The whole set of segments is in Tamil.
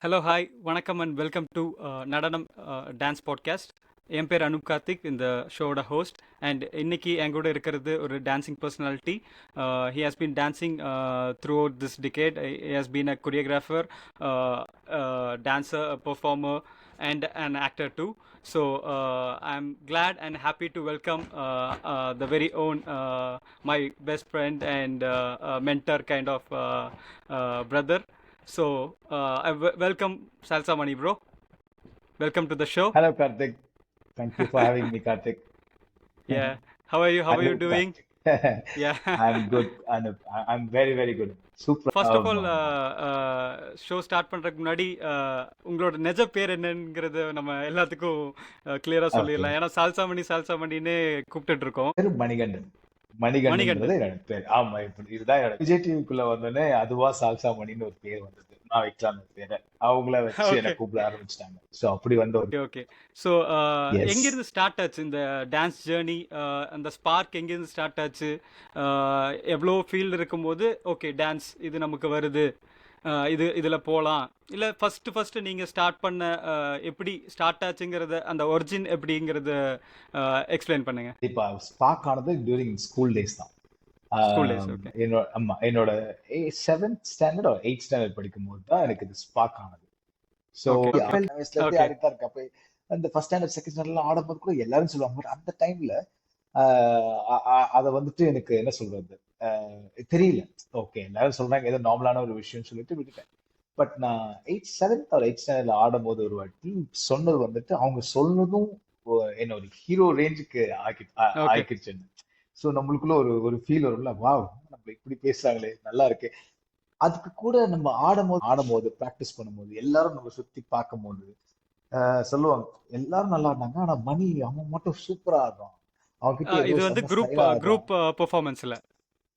ஹலோ ஹாய் வணக்கம் அண்ட் வெல்கம் டு நடனம் டான்ஸ் பாட்காஸ்ட். என் பேர் அனுப் கார்த்திக், இந்த ஷோட ஹோஸ்ட். அண்ட் இன்னைக்கு என் கூட இருக்கிறது ஒரு dancing personality. He has been dancing throughout this decade. He has been a choreographer, dancer, a performer, and an actor too. So I'm glad and happy to welcome the very own my best friend and mentor kind of brother. So welcome Salsa Mani bro. Welcome to the show. Hello, Karthik. Thank you for having me, Karthik. Yeah. How are you? How are you Anup doing? Karthik. Yeah. I'm good, Anup. I'm very, very good. Super. First of all show start பண்ணுறதுக்கு முன்னாடி உங்களோட நிஜ பேர் என்னங்கிறது நம்ம எல்லாத்துக்கும் கிளியராக Okay. சொல்லிடலாம். ஏன்னா சால்சாமணி சால்சாமணின்னு கூப்பிட்டுட்டு இருக்கோம். பேரு மணிகண்டன். மணிகண்டன். மணிகண்டன்றது என்னோட பேர். ஆமா, இப்படி இதுதான் என்னோட விஜய் டிவிக்குள்ள வந்தோடனே அதுவா சால்சா மணின்னு ஒரு பேர் வந்தது. நான் வைக்கலாம்னு ஒரு பேரை அவங்கள வச்சு என்ன ஓகே கூப்பிட ஆரம்பிச்சிட்டாங்க. ஸோ அப்படி வந்த ஒரு ஓகே ஓகே. So yes. எங்கேருந்து ஸ்டார்ட் ஆச்சு இந்த டான்ஸ் ஜேர்னி? அந்த ஸ்பார்க் எங்கேருந்து ஸ்டார்ட் ஆச்சு? எவ்வளோ ஃபீல்டு இருக்கும்போது ஓகே டான்ஸ் இது நமக்கு வருது, இதில் போகலாம், இல்லை ஃபஸ்ட்டு நீங்கள் ஸ்டார்ட் பண்ண எப்படி ஸ்டார்ட் ஆச்சுங்கிறத, அந்த ஒரிஜின் எப்படிங்கிறத எக்ஸ்பிளைன் பண்ணுங்க. இப்போ ஸ்பார்க் ஆனது டியூரிங் ஸ்கூல் டேஸ் தான். School days. ஓகே என்னோட 7th ஸ்டாண்டர்ட் ஒரு 8th ஸ்டாண்டர்ட் படிக்கும்போது தான் எனக்கு இது ஸ்பார்க் ஆனது. ஸோ ஓகே ஓகே வயசுல இருந்தே ஓகே ஆடிட்டு இருக்கு. அப்ப அந்த ஃபர்ஸ்ட் ஸ்டாண்டர்ட் செகண்ட் ஸ்டாண்டர்ட்லாம் ஆடும்போது கூட எல்லாரும் சொல்லுவாங்க. பட் அந்த டைம்ல அதை வந்துட்டு எனக்கு என்ன சொல்றது தெரியல. ஓகே, எல்லாரும் சொல்றாங்க ஏதோ நார்மலான ஒரு விஷயம் சொல்லிட்டு விட்டுட்டேன். பட் நான் 7th or 8th ஸ்டாண்டர்ட்ல ஆடும்போது ஒரு வாட்டி சொன்னது வந்துட்டு அவங்க சொன்னதும் என்ன ஒரு ஹீரோ ரேஞ்சுக்கு ஓகே ஆக்கிடுச்சு. ஸோ நம்மளுக்குள்ள ஒரு ஒரு ஃபீல் வரும்ல, வாவ் நம்ம இப்படி பேசுறாங்களே, நல்லா இருக்கு. அதுக்கு கூட நம்ம ஆடும்போது ப்ராக்டிஸ் பண்ணும்போது எல்லாரும் நம்ம சுத்தி பார்க்கும்போது சொல்லுவாங்க எல்லாரும் நல்லா ஆடினாங்க, ஆனா மணி அவன் மட்டும் சூப்பரா ஆடுறான், அவன்கிட்ட ஏதோ இது வந்து செம்ம குரூப் ஸ்டைலா ஆடுறான். குரூப் பெர்ஃபார்மன்ஸில்.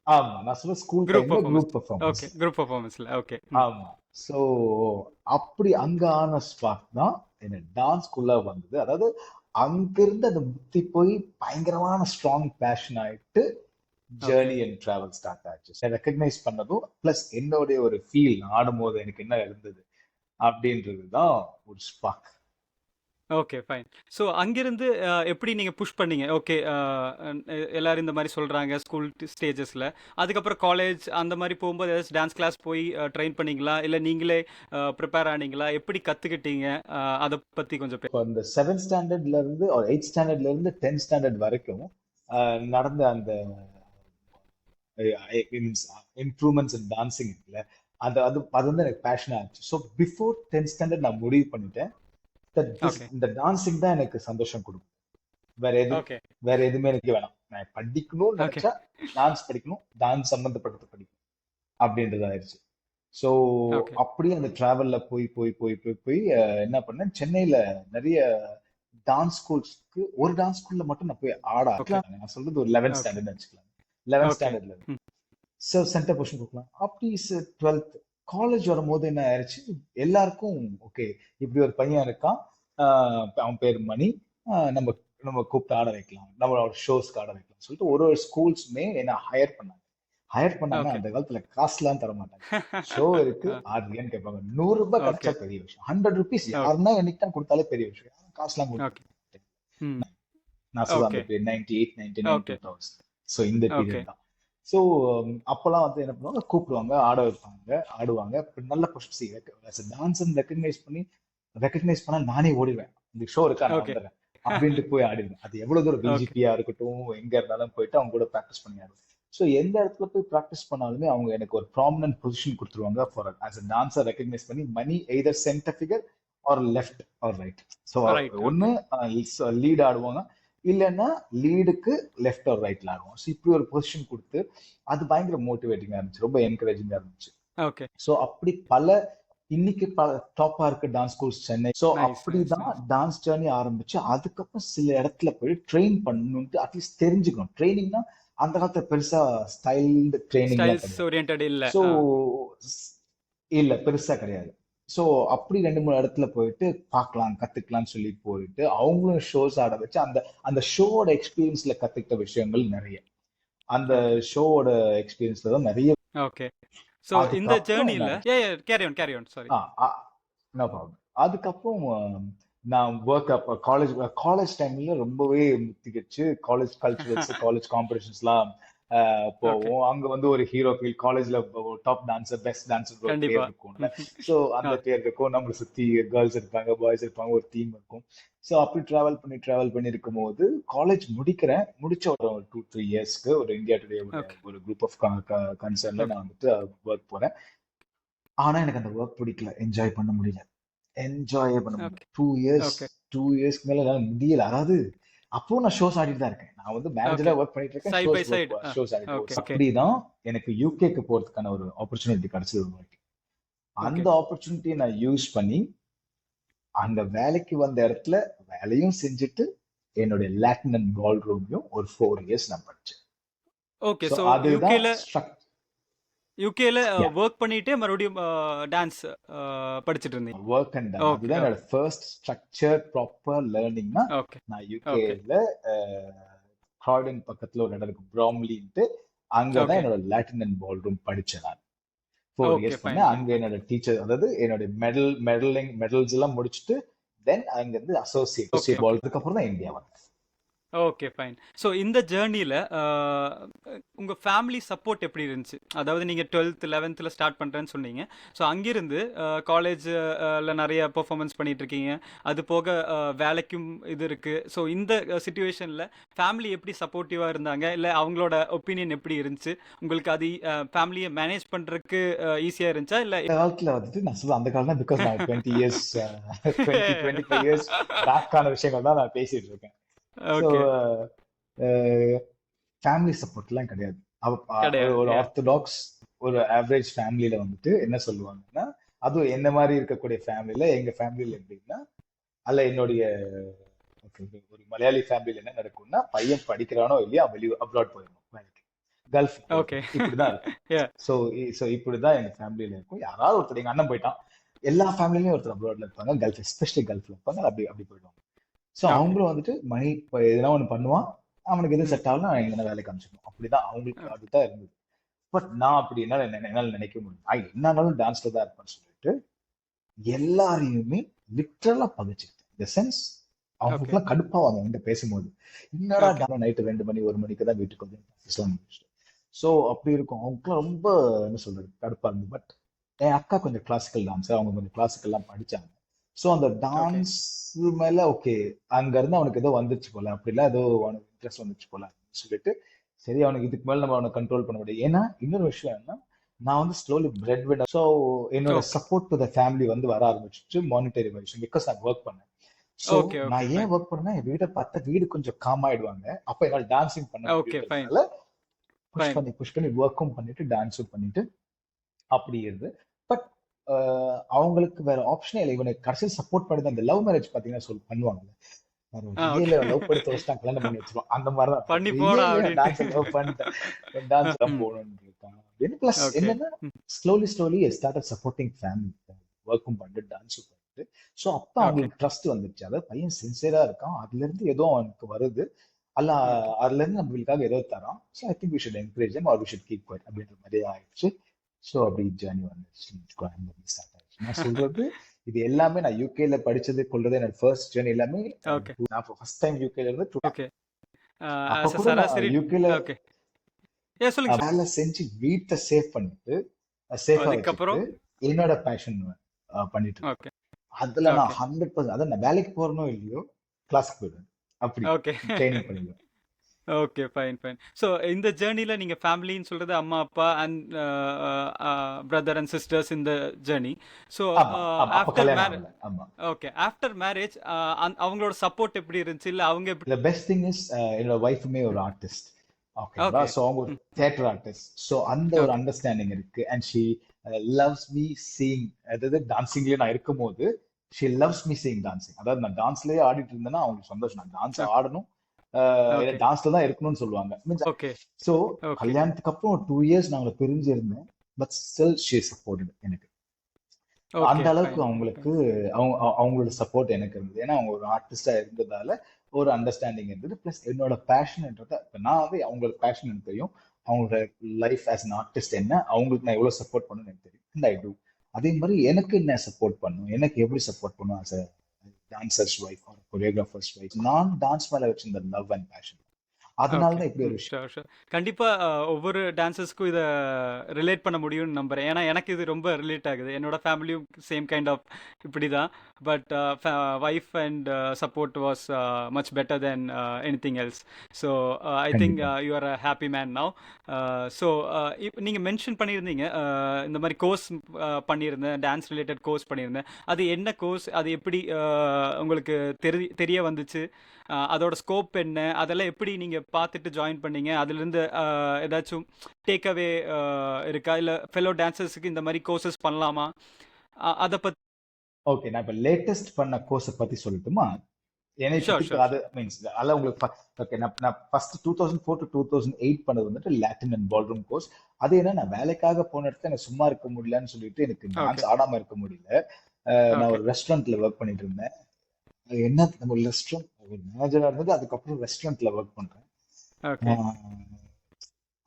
ஆமா, நான் சொல்ல ஸ்கூல் குரூப் டைம்ல performance. Group performance. Okay, group பெர்ஃபார்மன்ஸில். ஓகே. ஆமா. சோ அப்படி அங்க ஆன ஸ்பார்க் தான் என்ன டான்ஸ்குள்ள வந்தது. அதாவது அங்கிருந்து அந்த முத்தி போய் பயங்கரமான ஸ்ட்ராங் பேஷன் ஆயிட்டு okay journey and travel start ஆச்சு. ரெக்கக்னைஸ் பண்ணதும் பிளஸ் என்னுடைய ஒரு ஃபீல் ஆடும்போது எனக்கு என்ன இருந்தது அப்படின்றது தான் ஒரு ஸ்பார்க். Okay fine. ஸோ அங்கிருந்து எப்படி நீங்கள் புஷ் பண்ணீங்க? ஓகே, எல்லாரும் இந்த மாதிரி சொல்கிறாங்க ஸ்கூல் ஸ்டேஜஸில். அதுக்கப்புறம் காலேஜ் அந்த மாதிரி போகும்போது ஏதாச்சும் டான்ஸ் கிளாஸ் போய் ட்ரெயின் பண்ணீங்களா, இல்லை நீங்களே ப்ரிப்பேர் ஆனீங்களா, எப்படி கற்றுக்கிட்டீங்க? அதை பற்றி கொஞ்சம் இப்போ அந்த 7th ஸ்டாண்டர்ட்ல இருந்து ஒரு 8th ஸ்டாண்டர்ட்ல இருந்து 10th ஸ்டாண்டர்ட் வரைக்கும் நடந்த அந்த இம்ப்ரூவ்மெண்ட்ஸ் இன் டான்சிங் இருக்குல்ல, அது அது அது வந்து எனக்கு பேஷனா இருந்துச்சு. ஸோ பிஃபோர் 10th ஸ்டாண்டர்ட் நான் முடிவு பண்ணிட்டேன் ஓகே இந்த டான்சிங் தான் எனக்கு சந்தோஷம் கொடுக்கும். வேற ஓகே வேற எதுவுமே எனக்கு வேணாம். நான் படிக்கணும்னு ஓகே நினைச்சா டான்ஸ் படிக்கணும், டான்ஸ் சம்பந்தப்பட்டது படிக்கணும் அப்படின்றது ஆயிடுச்சு. ஸோ ஓகே அப்படியே அந்த டிராவல்ல போய் போய் போய் போய் போய் என்ன பண்ணேன், சென்னையில நிறைய டான்ஸ் ஸ்கூல்ஸ்க்கு ஒரு டான்ஸ் ஸ்கூல்ல மட்டும் நான் போய் ஓகே நான் சொல்றது ஒரு 11th ஓகே ஸ்டாண்டர்ட் வச்சுக்கலாம். 11th ஓகே ஸ்டாண்டர்ட்ல ஸோ சென்டர் பொசிஷன் கொடுக்கலாம். அப்படி 12th காலேஜ் வரும்போது என்ன ஆயிடுச்சு, எல்லாருக்கும் ஓகே இப்படி ஒரு பையன் இருக்கான், அவன் பேர் மணி, நம்ம நம்ம கூப்பிட்டு ஆட வைக்கலாம், நம்மளோட ஷோஸ்க்கு ஆட வைக்கலாம் சொல்லிட்டு ஒரு ஒரு ஸ்கூல்ஸுமே என்ன ஹையர் பண்ணாங்க. ஓகே அந்த காலத்துல காசுலாம் தர மாட்டாங்க. ஷோ இருக்கு ஆடுறியான்னு கேட்பாங்க. 100 ரூபாய் ஓகே கிடைச்சா பெரிய விஷயம், 100 ருபீஸ் ஓகே யாருன்னா என்னைக்கு தான் கொடுத்தாலே பெரிய விஷயம். யாரும் காசுலாம் கொடுக்க ஓகே மாட்டாங்க. ம் நான் சொல்ல ஓகே அந்த பேர் 98, 99, ஓகே 2000. ஸோ இந்த ஓகே பீரியட் தான். ஸோ அப்பெல்லாம் வந்து என்ன பண்ணுவாங்க, கூப்பிடுவாங்க, ஆட வைப்பாங்க, ஆடுவாங்க. இப்ப நல்ல பொசிஷன் டான்ஸ் ரெக்கக்னைஸ் பண்ணா நானே ஓடிடுவேன். இந்த ஷோ இருக்கா நான் ஓகே வந்துடுறேன் அப்படின்ட்டு போய் ஆடிடுவேன். அது எவ்வளவு தூரம் ஓகே பிஜிபியா இருக்கட்டும், எங்க இருந்தாலும் போயிட்டு அவங்க கூட ப்ராக்டிஸ் பண்ணி ஆடுவேன். ஸோ எந்த இடத்துல போய் ப்ராக்டிஸ் பண்ணாலுமே அவங்க எனக்கு ஒரு ப்ராமினன்ட் பொசிஷன் கொடுத்துருவாங்க for as a dancer recognise பண்ணி. Mani either centre figure or left or right. So right. Okay ஒன்னு லீட் ஆடுவாங்க, இல்லைன்னா லீடுக்கு லெஃப்ட் ஆர் ரைட்ல ஆடுவோம். ஸோ இப்படி ஒரு பொசிஷன் கொடுத்து அது பயங்கர மோட்டிவேட்டிங்கா இருந்துச்சு, ரொம்ப என்கரேஜிங்கா இருந்துச்சு. ஓகே ஸோ அப்படி இன்னைக்கு டாப்பா இருக்கு dance schools Chennai. So nice nice அப்படிதான் நைஸ். டான்ஸ் ஜேர்னி ஆரம்பிச்சு. அதுக்கப்புறம் சில இடத்துல போய் ட்ரெயின் பண்ணணும்ட்டு அட்லீஸ்ட் தெரிஞ்சுக்கணும். ட்ரைனிங்னா அந்த காலத்துல பெருசா ஸ்டைல்டு ட்ரைனிங்லாம் ஸ்டைல்ஸ் கிடையாது. ஓரியன்ட் இல்லை. ஸோ இல்ல பெருசா கிடையாது. ஸோ அப்படி 2-3 இடத்துல போயிட்டு பார்க்கலாம், கத்துக்கலாம்னு சொல்லி போயிட்டு அவங்களும் ஷோஸ் ஆட வச்சு அந்த அந்த ஷோவோட எக்ஸ்பீரியன்ஸ்ல கத்துக்கிட்ட விஷயங்கள் நிறைய. அந்த ஓகே ஷோவோட எக்ஸ்பீரியன்ஸ்ல தான் நிறைய. ஓகே. ஸோ இந்த அதுக்கப்புறம் என்ன ஜேர்னியில் ஆச்சு, carry on sorry. Ah, ah, no problem. அதுக்கப்புறம் நான் ஒர்க் அப்ப காலேஜ் டைம்ல ரொம்பவே முத்திக்கிச்சு. காலேஜ் கல்ச்சுரல்ஸ், காலேஜ் காம்படிஷன்ஸ்லாம் ஓகே. போவோம். அங்க வந்து ஒரு ஹீரோ ஃபீல் காலேஜ்ல டாப் டான்சர், பெஸ்ட் டான்சர் ஒரு பேர் கண்டிப்பா. இருக்கும்ல. So ah. அந்த பேர் இருக்கும். நம்மளை சுத்தி கேர்ள்ஸ் இருப்பாங்க, பாய்ஸ் இருப்பாங்க, ஒரு டீம் இருக்கும். ஸோ அப்படி டிராவல் பண்ணி இருக்கும்போது காலேஜ் முடிச்ச ஒரு 2-3 இயர்ஸ்க்கு ஒரு இந்தியா டுடே ஓகே. ஒரு குரூப் ஆஃப் கன்சர்ன்ல ஓகே. நான் வந்துட்டு ஒர்க் போறேன். ஆனா எனக்கு அந்த ஒர்க் பிடிக்கல, என்ஜாய் பண்ண முடியல. என்ஜாயே பண்ண முடியல. ஓகே. 2 years okay. 2 இயர்ஸ்க்கு மேல என்னால முடியல. அதாவது அப்போ நான் ஷோஸ் ஆடிட்டு தான் இருக்கேன். நான் வந்து ஓகே. மேனேஜரா ஒர்க் பண்ணிட்டு இருக்கேன். Side by side. ஷோஸ் ஆடிட்டு ஓகே. ஓகே. அப்படிதான் எனக்கு யூகேக்கு போறதுக்கான ஒரு ஆப்பர்ச்சுனிட்டி கிடைச்சது ஒரு வாட்டி. ஓகே. அந்த ஆப்பர்ச்சுனிட்டியை நான் யூஸ் பண்ணி அங்க வேலைக்கு வந்த இடத்துல வேலையும் செஞ்சுட்டு என்னுடைய லாட்டின் அண்ட் பால் ரூமையும் ஒரு 4 இயர்ஸ் நான் படிச்சேன். ஓகே. ஸோ ஸோ அதுதான் யூகேல யூகேல ஒர்க் பண்ணிட்டே மறுபடியும் டான்ஸ் படிச்சுட்டு இருந்தீங்க. Work and ton. ஓகே. அதுதான் என்னோட ஃபர்ஸ்ட் ஸ்ட்ரக்சர் ப்ராப்பர் லேர்னிங்னா. ஓகே. நான் ஓகே. யூகேல கிராய்டன் பக்கத்துல ஒரு இடம் இருக்கு, ப்ராம்லின்ட்டு. அங்கதான் ஓகே. என்னோட லாட்டின் அண்ட் பால் ரூம் படிச்சேன் நான். 4 ஓகே. Years fine. பண்ணேன் ஃபைன். அங்க. என்னோட டீச்சர், அதாவது என்னோட மெடல்ஸ் எல்லாம் முடிச்சுட்டு தென் அங்க இருந்து ஓகே. Associate okay. பால். அதுக்கப்புறம் தான் இந்தியா வந்தேன். ஓகே. ஃபைன். ஸோ இந்த ஜேர்னில உங்க ஃபேமிலி சப்போர்ட் எப்படி இருந்துச்சு? அதாவது நீங்க 12th 11th ஸ்டார்ட் பண்றேன்னு சொன்னீங்க. ஸோ அங்கிருந்து காலேஜ் ல நிறைய பெர்ஃபார்மன்ஸ் பண்ணிட்டு இருக்கீங்க. அது போக வேலைக்கும் இது இருக்கு. ஸோ இந்த சிச்சுவேஷன்ல ஃபேமிலி எப்படி சப்போர்ட்டிவா இருந்தாங்க? இல்ல அவங்களோட ஒப்பீனியன் எப்படி இருந்துச்சு? உங்களுக்கு அது ஃபேமிலியை மேனேஜ் பண்றதுக்கு ஈஸியா இருந்துச்சா? இல்ல அந்த காலத்துல வந்துட்டு நான் சொல்ல, அந்த காலம் தான், பிகாஸ் நான் 20 இயர்ஸ் 25 இயர்ஸ் பேக்கான விஷயங்கள் தான் நான் பேசிட்டு இருக்கேன். So okay. ஃபேமிலி சப்போர்ட்லாம் கிடையாது. கிடையாது. ஒரு Yeah. ஆர்த்தடாக்ஸ் ஒரு ஆவரேஜ் ஃபேமிலியில வந்துட்டு என்ன சொல்லுவாங்கன்னா, அதுவும் என்ன மாதிரி இருக்கக்கூடிய ஃபேமிலியில, எங்க ஃபேமிலியில எப்படின்னா, அல்ல என்னுடைய ஒரு மலையாளி ஃபேமிலியில என்ன நடக்கும்னா, பையன் படிக்கிறானோ இல்லையா வெளியே அப்ராட் போயிடணும் வேலைக்கு, கல்ஃப் ஓகே. போயிடணும், இப்படிதான் இருக்கும். Yeah. ஸோ இப்படிதான் எங்க ஃபேமிலியில இருக்கும். யாராவது ஒருத்தர், எங்க அண்ணன் போயிட்டான், எல்லா ஃபேமிலிலையும் ஒருத்தர் அப்ராட்ல இருப்பாங்க, கல்ஃப் எஸ்பெஷலி கல்ஃப்ல இருப்பாங்க, அப்படி அப்படி போயிடுவாங்க. So okay. அவங்களும் வந்துட்டு மணி எதனா ஒன்று பண்ணுவான், அவனுக்கு எது ம். செட் ஆகலாம், எங்கன்னா வேலைக்கு அனுப்பிச்சிடணும். அப்படிதான் அவங்களுக்கு அதுதான் இருந்தது. பட் நான் அப்படி என்னால நினைக்க முடியும். என்ன ஆனாலும் டான்ஸ்ல தான் இருப்பேன்னு சொல்லிட்டு எல்லாரையுமே லிட்டரலா பகிச்சுக்கிட்டேன். இந்த சென்ஸ் ஓகே. அவங்களுக்குலாம் கடுப்பாவாங்க என்கிட்ட பேசும்போது. என்னடா ஓகே. நைட்டு 2 மணி 1 மணிக்கு தான் வீட்டுக்கு வந்து ப்ராக்டிஸ்லாம் முடிச்சுட்டு. ஸோ அப்படி இருக்கும். அவங்களுக்குலாம் ரொம்ப என்ன சொல்றது கடுப்பா இருந்தது. பட் என் அக்கா கொஞ்சம் கிளாசிக்கல் டான்ஸர், அவங்க கொஞ்சம் கிளாசிக்கல்லாம் படிச்சாங்க. ஸோ அந்த ஓகே. டான்ஸ் மேல ஓகே, அங்க இருந்து அவனுக்கு ஏதோ வந்துச்சு போல, அப்படிலாம் ஏதோ அவனுக்கு இன்ட்ரெஸ்ட் வந்துச்சு போல சொல்லிட்டு, சரி அவனுக்கு இதுக்கு மேல நம்ம அவனை கண்ட்ரோல் பண்ண முடியும். ஏன்னா இன்னொரு விஷயம் என்ன, நான் வந்து ஸ்லோலி பிரெட் வின்னர். ஸோ என்னோட okay. Support to the family வந்து வர ஆரம்பிச்சிச்சு, மானிட்டரி வைஸ், பிகாஸ் நான் ஒர்க் பண்ணேன். So okay. ஓகே. நான் ஏன் ஃபைன். ஒர்க் பண்ணேன்னா, என் வீட்டை பார்த்தா வீடு கொஞ்சம் காம் ஆயிடுவாங்க. அப்ப என்னால் டான்சிங் பண்ண ஓகே. ஃபைன். முடியுன்றதுனால ஃபைன். புஷ் பண்ணி ஒர்க்கும் பண்ணிட்டு டான்ஸும் பண்ணிட்டு அப்படி இருந்து. பட் அவங்களுக்கு வேற ஆப்ஷனே இல்லை. இவனுக்கு கடைசியில் சப்போர்ட் பண்ணி அந்த லவ் மேரேஜ் பாத்தீங்கன்னா பண்ணுவாங்கல்ல, ஓகே. லவ் பண்ணி தொலைச்சிட்டான், கல்யாணம் பண்ணி வச்சிருவான், அந்த மாதிரிதான் பண்ணி போடா அப்படின்ட்டு. டான்ஸ் லவ் பண்ணிட்டேன், டான்ஸ் தான் ம். போகணும்னு இருக்காங்க அப்படின்னு. Plus okay. என்னன்னா, ம். ஸ்லோலி ஸ்டார்டட் சப்போர்ட்டிங் ஃபேமிலி, ஒர்க்கும் பண்ணிட்டு டான்ஸும் பண்ணிட்டு. ஸோ அப்ப ஓகே. அவங்களுக்கு ட்ரஸ்ட் வந்துருச்சு. அதாவது பையன் சின்சியரா இருக்கான், அதுல இருந்து ஏதோ அவனுக்கு வருது, அல்ல ஓகே. அதுல இருந்து நம்மளுக்காக ஏதோ தரான். So I think we should encourage him or we should keep quiet அப்படின்ற மாதிரி ஆயிடுச்சு. ஸோ அப்படி ஜேர்னி வந்துச்சு, ஸ்டார்ட் ஆயிடுச்சு. நான் சொல்றது இது எல்லாமே நான் யூகேல படிச்சது கொள்றது என்னோட ஃபர்ஸ்ட் ஜேர்னி எல்லாமே. ஓகே. நான் ஃபர்ஸ்ட் டைம் யூகேல இருந்து ஓகே. அப்ப ஆஸ் அ கூட நான் சராசரி. யூகேல ஓகே. சொல்லுங்க சார். வேலை செஞ்சு வீட்டை சேவ் பண்ணிட்டு, சேஃபா வச்சுட்டு அதுக்கப்புறம். என்னோட பேஷன் பண்ணிட்டு இருக்கேன். ஓகே. அதுல நான் ஓகே. 100%, அதான் நான் வேலைக்கு போறனோ இல்லையோ கிளாஸ்க்கு போயிடுவேன், அப்படி ஓகே. ட்ரைனிங் பண்ணிடுவேன். ஓகே. ஃபைன். ஃபைன். ஸோ இந்த ஜேர்னில நீங்க ஃபேமிலின்னு சொல்றது அம்மா, அப்பா அண்ட் பிரதர் அண்ட் சிஸ்டர்ஸ் இந்த ஜேர்னி. ஸோ ஆமா ஆமா, அப்ப ஆஃப்டர் கல்யாணம் மேரேஜ். ஆகல. ஆமா. ஓகே. ஆஃப்டர் மேரேஜ் அவங்களோட சப்போர்ட் எப்படி இருந்துச்சு? இல்ல அவங்க எப்படி? The best thing is என்னோட ஒய்ஃபுமே ஒரு ஆர்டிஸ்ட், ஓகேங்களா. ஓகே. ஸோ அவங்க ஒரு தியேட்டர் ஆர்டிஸ்ட். ஸோ அந்த ஒரு ஓகே. அண்டர்ஸ்டாண்டிங் இருக்கு. And she loves me seeing, அதாவது டான்சிங்லயே நான் இருக்கும்போது she loves me seeing dancing. அதாவது நான் டான்ஸ்லயே ஆடிட்டு இருந்தேன்னா அவங்களுக்கு சந்தோஷம், நான் டான்ஸ் ஆடணும், ஓகே. டான்ஸ்ல தான் இருக்கணும்னு சொல்லுவாங்க. Means okay. So okay. கல்யாணத்துக்கு அப்புறம் 2 இயர்ஸ் நாங்கள் பிரிஞ்சு இருந்தேன். பட் ஸ்டில் ஷி சப்போர்ட்டட் எனக்கு. அந்த ஓகே. அளவுக்கு ஃபைன். அவங்களுக்கு அவங்களோட சப்போர்ட் எனக்கு இருந்தது. ஏன்னா அவங்க ஒரு ஆர்டிஸ்டா இருந்ததால ஒரு அண்டர்ஸ்டாண்டிங் இருந்தது. பிளஸ் என்னோட பேஷன்ன்றத இப்ப நான் வந்து அவங்களோட பேஷன் எனக்கு தெரியும், அவங்களோட லைஃப் ஆஸ் அன் ஆர்டிஸ்ட் என்ன, அவங்களுக்கு நான் எவ்வளவு சப்போர்ட் பண்ணணும்னு எனக்கு தெரியும். And I do. அதே மாதிரி எனக்கு என்ன சப்போர்ட் பண்ணும், எனக்கு எப்படி சப்போர்ட் பண்ணும் as a dancer's wife or choreographer's wife. நான் டான்ஸ் மேல வச்சிருந்த லவ் அண்ட் பேஷன், அதனால ஓகே. தான் இப்படி ஒரு விஷயம். Sure, sure. கண்டிப்பா ஒவ்வொரு டான்ஸர்ஸ்க்கும் இத ரிலேட் பண்ண முடியும்னு நம்புறேன். ஏன்னா எனக்கு இது ரொம்ப ரிலேட் ஆகுது. என்னோட ஃபேமிலியும் சேம் கைண்ட் ஆஃப் இப்படிதான். But wife and support was much better then anything else. So I think கண்டிப்பா. You are a happy man now. So நீங்க மென்ஷன் பண்ணியிருந்தீங்க இந்த மாதிரி கோர்ஸ் பண்ணியிருந்தேன், டான்ஸ் ரிலேட்டட் கோர்ஸ் பண்ணியிருந்தேன். அது என்ன கோர்ஸ்? அது எப்படி உங்களுக்கு தெரிய வந்துச்சு? அதோட ஸ்கோப் என்ன? அதெல்லாம் எப்படி நீங்க பார்த்துட்டு ஜாயின் பண்ணீங்க? அதுலேருந்து ஏதாச்சும் டேக் அவே இருக்கா? இல்ல ஃபெலோ டான்சர்ஸ்க்கு இந்த மாதிரி கோர்சஸ் பண்ணலாமா? அத பத்தி. ஓகே, நான் இப்ப லேட்டஸ்ட் பண்ண கோர்ஸை பத்தி சொல்லட்டுமா? என்னை ஷூர், பத்தி ஷூர், அது ஷூர். மீன்ஸ் அதெல்லாம் உங்களுக்கு ஓகே. நான் ஃபர்ஸ்ட் 2004 to 2008 பண்ணது வந்துட்டு லாட்டின் அண்ட் பால்ரூம் கோர்ஸ். அது என்ன, நான் வேலைக்காக போன இடத்துல எனக்கு சும்மா இருக்க முடியலன்னு சொல்லிட்டு எனக்கு ஓகே, டான்ஸ் ஆடாம இருக்க முடியல. நான் ஓகே, ஒரு ரெஸ்டாரண்ட்ல ஒர்க் பண்ணிட்டு இருந்தேன். அது என்ன, நம்ம ரெஸ்டாரண்ட் மேனேஜரா இருந்தது, அதுக்கப்புறம் ரெஸ்டாரண்ட்ல ஒர்க் பண்றேன். ஓகே, ஆஹ்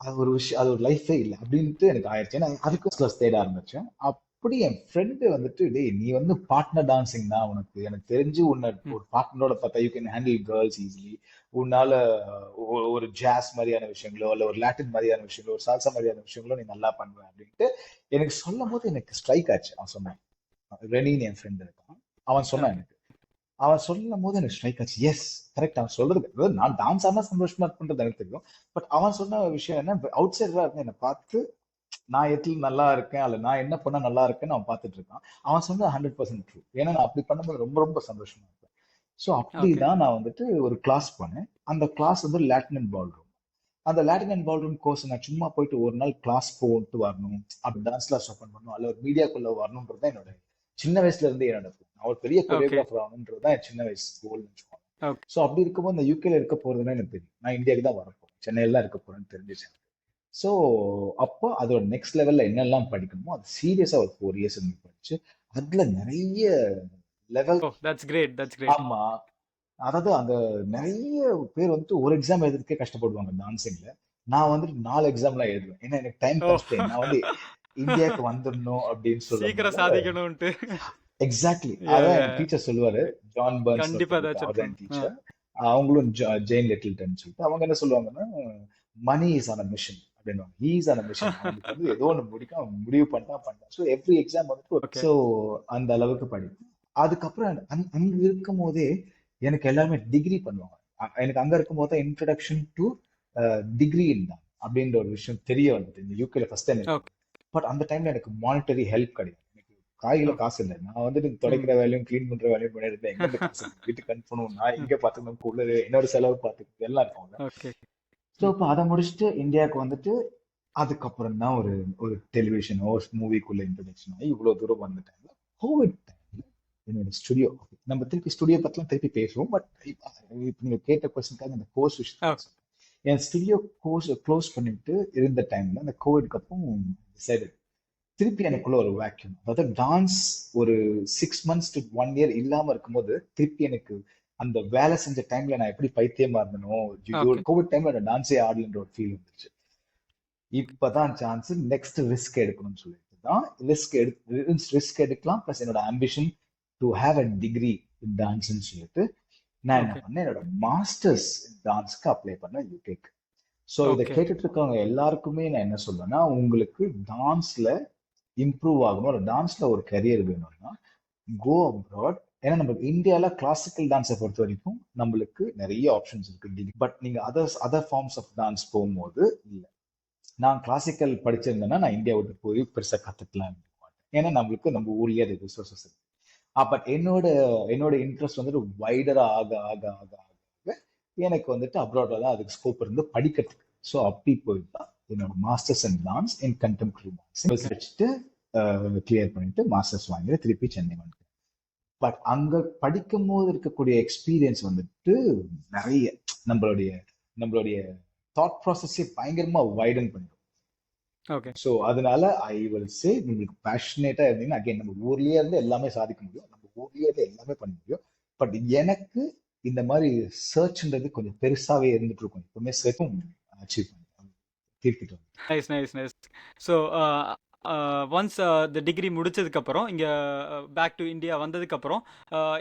அது ஒரு விஷயம், அது ஒரு லைஃபே இல்லை அப்படின்ட்டு எனக்கு ஆயிடுச்சு. நான் அதுக்கு கிளாஸ் தேட ஆரம்பிச்சேன். அப்படி என் ஃப்ரெண்டு வந்துட்டு, டேய் நீ வந்து பார்ட்னர் டான்சிங் தான் உனக்கு, எனக்கு தெரிஞ்சு உன்னை ம், ஒரு பார்ட்னரோட பார்த்தா you can handle girls easily. உன்னால ஒரு ஜாஸ் மாதிரியான விஷயங்களோ இல்ல ஒரு லாட்டின் மாதிரியான விஷயங்களோ ஒரு சால்சா மாதிரியான விஷயங்களோ நீ நல்லா பண்ணுவ அப்படின்ட்டு எனக்கு சொல்லும் போது எனக்கு ஸ்ட்ரைக் ஆச்சு. அவன் சொன்னான், ரெனின்னு என் ஃப்ரெண்ட் இருக்கான், அவன் சொன்னான் ஓகே, எனக்கு. அவன் சொல்லும் போது எனக்கு ஸ்ட்ரைக் ஆச்சு. Yes, correct. அவன் சொல்றது, அதாவது நான் டான்ஸ் ஆனா சந்தோஷமா இருக்குன்றது எனக்கு தெரியும். பட் அவன் சொன்ன விஷயம் என்ன, அவுட் சைடரா இருந்து என்னை பார்த்து நான் எதுல நல்லா இருக்கேன் அல்ல நான் என்ன பண்ணா நல்லா இருக்கேன்னு அவன் பார்த்துட்டு இருக்கான். அவன் சொன்னது 100% ட்ரூ. ஏன்னா நான் அப்படி பண்ணும்போது ரொம்ப ரொம்ப சந்தோஷமா இருப்பேன். ஸோ ஓகே, அப்படிதான் நான் வந்துட்டு ஒரு கிளாஸ் போனேன். அந்த கிளாஸ் வந்து லாட்டின் அண்ட் பால்ரூம். அந்த லாட்டின் அண்ட் பால்ரூம் கோர்ஸ் நான் சும்மா போயிட்டு ஒரு நாள் கிளாஸ் போட்டு வரணும், அப்படி டான்ஸ் கிளாஸ் ஓப்பன் பண்ணணும், அல்ல ஒரு மீடியாக்குள்ள வரணுன்றது தான் என்னோட சின்ன வயசுல இருந்தே என்னோட goal. நான் ஒரு பெரிய ஓகே, கொரியோகிராஃபர் ஆகணுன்றது தான் என் சின்ன வயசு கோல்னு வச்சுக்கோங்க. ஓகே, ஸோ அப்படி இருக்கும்போது இந்த யூகேல இருக்க போறதுன்னா எனக்கு தெரியும், நான் இந்தியாவுக்கு தான் வரப்போறேன், சென்னையில தான் இருக்க போறேன்னு தெரிஞ்சிச்சு. ஸோ அப்போ அதோட நெக்ஸ்ட் லெவல்ல என்னெல்லாம் படிக்கணுமோ அது சீரியஸா ஒரு 4 இயர்ஸ் இருந்து படிச்சு அதுல நிறைய level. Oh, that's great, that's great. ஆமா, அதாவது அந்த நிறைய பேர் வந்துட்டு ஒரு எக்ஸாம் எழுதுறதுக்கே கஷ்டப்படுவாங்க டான்சிங்ல. நான் வந்துட்டு 4 எக்ஸாம்லாம் எழுதுவேன். ஏன்னா எனக்கு டைம் ஓ, கன்ஸ்ட்ரெயின். நான் வந்து இந்தியாவுக்கு வந்துடணும் அப்படின்னு சீக்கிரம் சொல்றதுனால. சாதிக்கணும்ட்டு. எக்ஸாக்ட்லி, யா, அதான் யா. என் டீச்சர் சொல்லுவாரு. ஜான் பர்ன்ஸ் கண்டிப்பா ஒருத்தர் இருக்கு, ஏதாச்சும் அவர் தான் இருக்கும். என் டீச்சர். அவங்களும் ஜெயின் லிட்டில்டன் சொல்லிட்டு அவங்க என்ன சொல்லுவாங்கன்னா, Mani is on a mission அப்படின்வாங்க. He is on a mission, அவனுக்கு வந்து ஏதோ ஒன்று முடிக்கும், அவன் முடிவு பண்ணா. ஸோ எவ்ரி எக்ஸாம் வந்துட்டு ஓகே, ஸோ அந்த அளவுக்கு படிப்பேன். அதுக்கப்புறம் அங்க இருக்கும் போதே எனக்கு எல்லாருமே டிகிரி பண்ணுவாங்க. எனக்கு அங்க இருக்கும் போது இன்ட்ரடக்ஷன் டு டிகிரி தான் அப்படின்ற ஒரு விஷயம் தெரிய வந்தது இந்த யூகேல ஃபர்ஸ்ட் டைம். ஓகே, பட் அந்த டைம்ல எனக்கு மானிட்டரி ஹெல்ப் கிடையாது. எனக்கு கையில ஓகே. காசு இல்லை. நான் வந்துட்டு ம். துடைக்கிற வேலையும் கிளீன் பண்ற வேலையும் பண்ணிட்டு இருந்தேன். எங்க இருந்து காசு வீட்டுக்கு அனுப்பணும், நான் இங்க பாத்துக்கணும், கூட என்னோட செலவு பார்த்துக்கிட்டு எல்லாம் இருக்கும்ல. ஓகே. ஸோ ம். இப்போ அதை முடிச்சுட்டு இந்தியாவுக்கு வந்துட்டு அதுக்கப்புறம் தான் ஒரு ஒரு டெலிவிஷனோ மூவிக்குள்ள இன்ட்ரடக்ஷன் ஆகி இவ்வளவு தூரம் வந்த டைம்ல கோவிட் டைம்ல என்னோட ஸ்டுடியோ, நம்ம திருப்பி ஸ்டுடியோ பத்திலாம் திருப்பி பேசுவோம். பட் இப்போ நீங்க கேட்ட கொஸ்டினுக்காக இந்த கோர்ஸ் ஓ, விஷயம் என் ஸ்டுடியோ கோர்ஸ் க்ளோஸ் பண்ணிட்டு இருந்த டைம்ல அந்த கோவிட்க்கு அப்புறம் டிசைடட் திருப்பி எனக்குள்ள ஒரு வேக்யூம். அதாவது டான்ஸ் ஒரு 6 months to 1 year இல்லாம இருக்கும்போது திருப்பி எனக்கு அந்த வேலை செஞ்ச டைம்ல நான் எப்படி பைத்தியமா இருந்தனோ, ஓகே, கோவிட் டைம்ல நான் டான்ஸே ஆடலன்ற ஒரு ஃபீல் வந்துருச்சு. இப்பதான் சான்ஸ், நெக்ஸ்ட் ரிஸ்க் எடுக்கணும்னு சொல்லிட்டு தான் ரிஸ்க் எடுக்கலாம். பிளஸ் என்னோட ambition to have a degree in டான்ஸ்ன்னு சொல்லிட்டு நான் என்ன ஓகே, பண்ணேன், என்னோட மாஸ்டர்ஸ் டான்ஸ்க்கு அப்ளை பண்ணேன் யூகேக்கு. ஸோ இதை ஓகே, கேட்டுட்டு இருக்கவங்க எல்லாருக்குமே நான் என்ன சொல்றேன்னா, உங்களுக்கு டான்ஸ்ல இம்ப்ரூவ் ஆகணும், ஒரு டான்ஸ்ல ஒரு கரியர் வேணும்னா கோ அப்ராட். ஏன்னா நம்ம இந்தியால கிளாசிக்கல் டான்ஸை பொறுத்த வரைக்கும் நம்மளுக்கு நிறைய ஆப்ஷன்ஸ் இருக்கு. பட் நீங்க அதர் ஃபார்ம்ஸ் ஆஃப் டான்ஸ் போகும்போது இல்ல. நான் கிளாசிக்கல் படிச்சிருந்தேன்னா நான் இந்தியா விட்டு போய் பெருசா கத்துக்கலாம் மாட்டேன். ஏன்னா நம்மளுக்கு நம்ம ஊர்லயே அது ரிசோர்சஸ் இருக்கு. பட் என்னோட என்னோட இன்ட்ரெஸ்ட் வந்துட்டு வைடரா ஆக ஆக ஆக ஆக எனக்கு வந்துட்டு அப்ராட்ல தான் அதுக்கு ஸ்கோப் இருந்து படிக்கிறதுக்கு. ஸோ அப்படி போய்தான் என்னோட masters and dance in contemporary dance okay, வச்சுட்டு கிளியர் பண்ணிட்டு மாஸ்டர்ஸ் வாங்கி திருப்பி சென்னை வந்துட்டேன். பட் அங்க படிக்கும் போது இருக்கக்கூடிய எக்ஸ்பீரியன்ஸ் வந்துட்டு நிறைய நம்மளுடைய நம்மளுடைய தாட் ப்ராசஸே பயங்கரமா வைடன் பண்ணிடும். ஓகே. ஸோ அதனால ஐ வில் சே, உங்களுக்கு பேஷனேட்டா இருந்தீங்கன்னா அகைன் நம்ம ஊர்லயே இருந்து எல்லாமே சாதிக்க முடியும், நம்ம ஊர்லயே இருந்து எல்லாமே பண்ண முடியும். பட் எனக்கு இந்த மாதிரி சர்ச்ன்றது கொஞ்சம் பெருசாவே இருந்துட்டு இருக்கும். எப்பவுமே சர்ச்சும் அச்சீவ் பண்ணி தீர்த்துட்டு வந்து. Nice, nice, nice. So once the degree முடிச்சதுக்கப்புறம் இங்கே பேக் டு இந்தியா வந்ததுக்கப்புறம்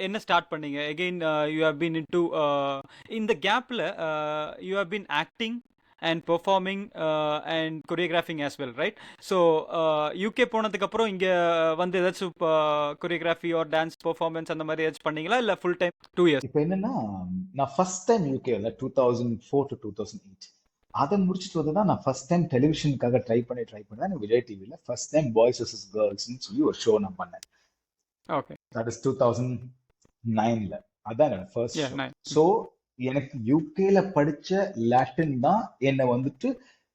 என்ன ஸ்டார்ட் பண்ணீங்க again you have been into இந்த கேப்பில் you have been acting and performing and choreographing as well right so UK போனதுக்கப்புறம் இங்கே வந்து ஏதாச்சும் கொரியோகிராஃபி ஆர் டான்ஸ் பெர்ஃபார்மன்ஸ் அந்த மாதிரி ஏதாச்சும் பண்ணீங்களா இல்லை ஃபுல் டைம் 2 இயர்ஸ்? இப்போ என்னன்னா, நான் ஃபர்ஸ்ட் டைம் யூகேல 2004 to 2008 அதை முடிச்சுட்டு வந்து தான் நான் ஃபர்ஸ்ட் டைம் டெலிவிஷனுக்காக ட்ரை பண்ணி தான் விஜய் டிவில ஃபர்ஸ்ட் டைம் பாய்ஸ் vs கேர்ள்ஸ்னு சொல்லி ஒரு ஷோ நான் பண்ணேன். ஓகே தட் இஸ் 2009ல. அதான் என்னோட first yeah show. Nice so எனக்கு யூகேல படிச்ச லாட்டின் தான் என்னை வந்துட்டு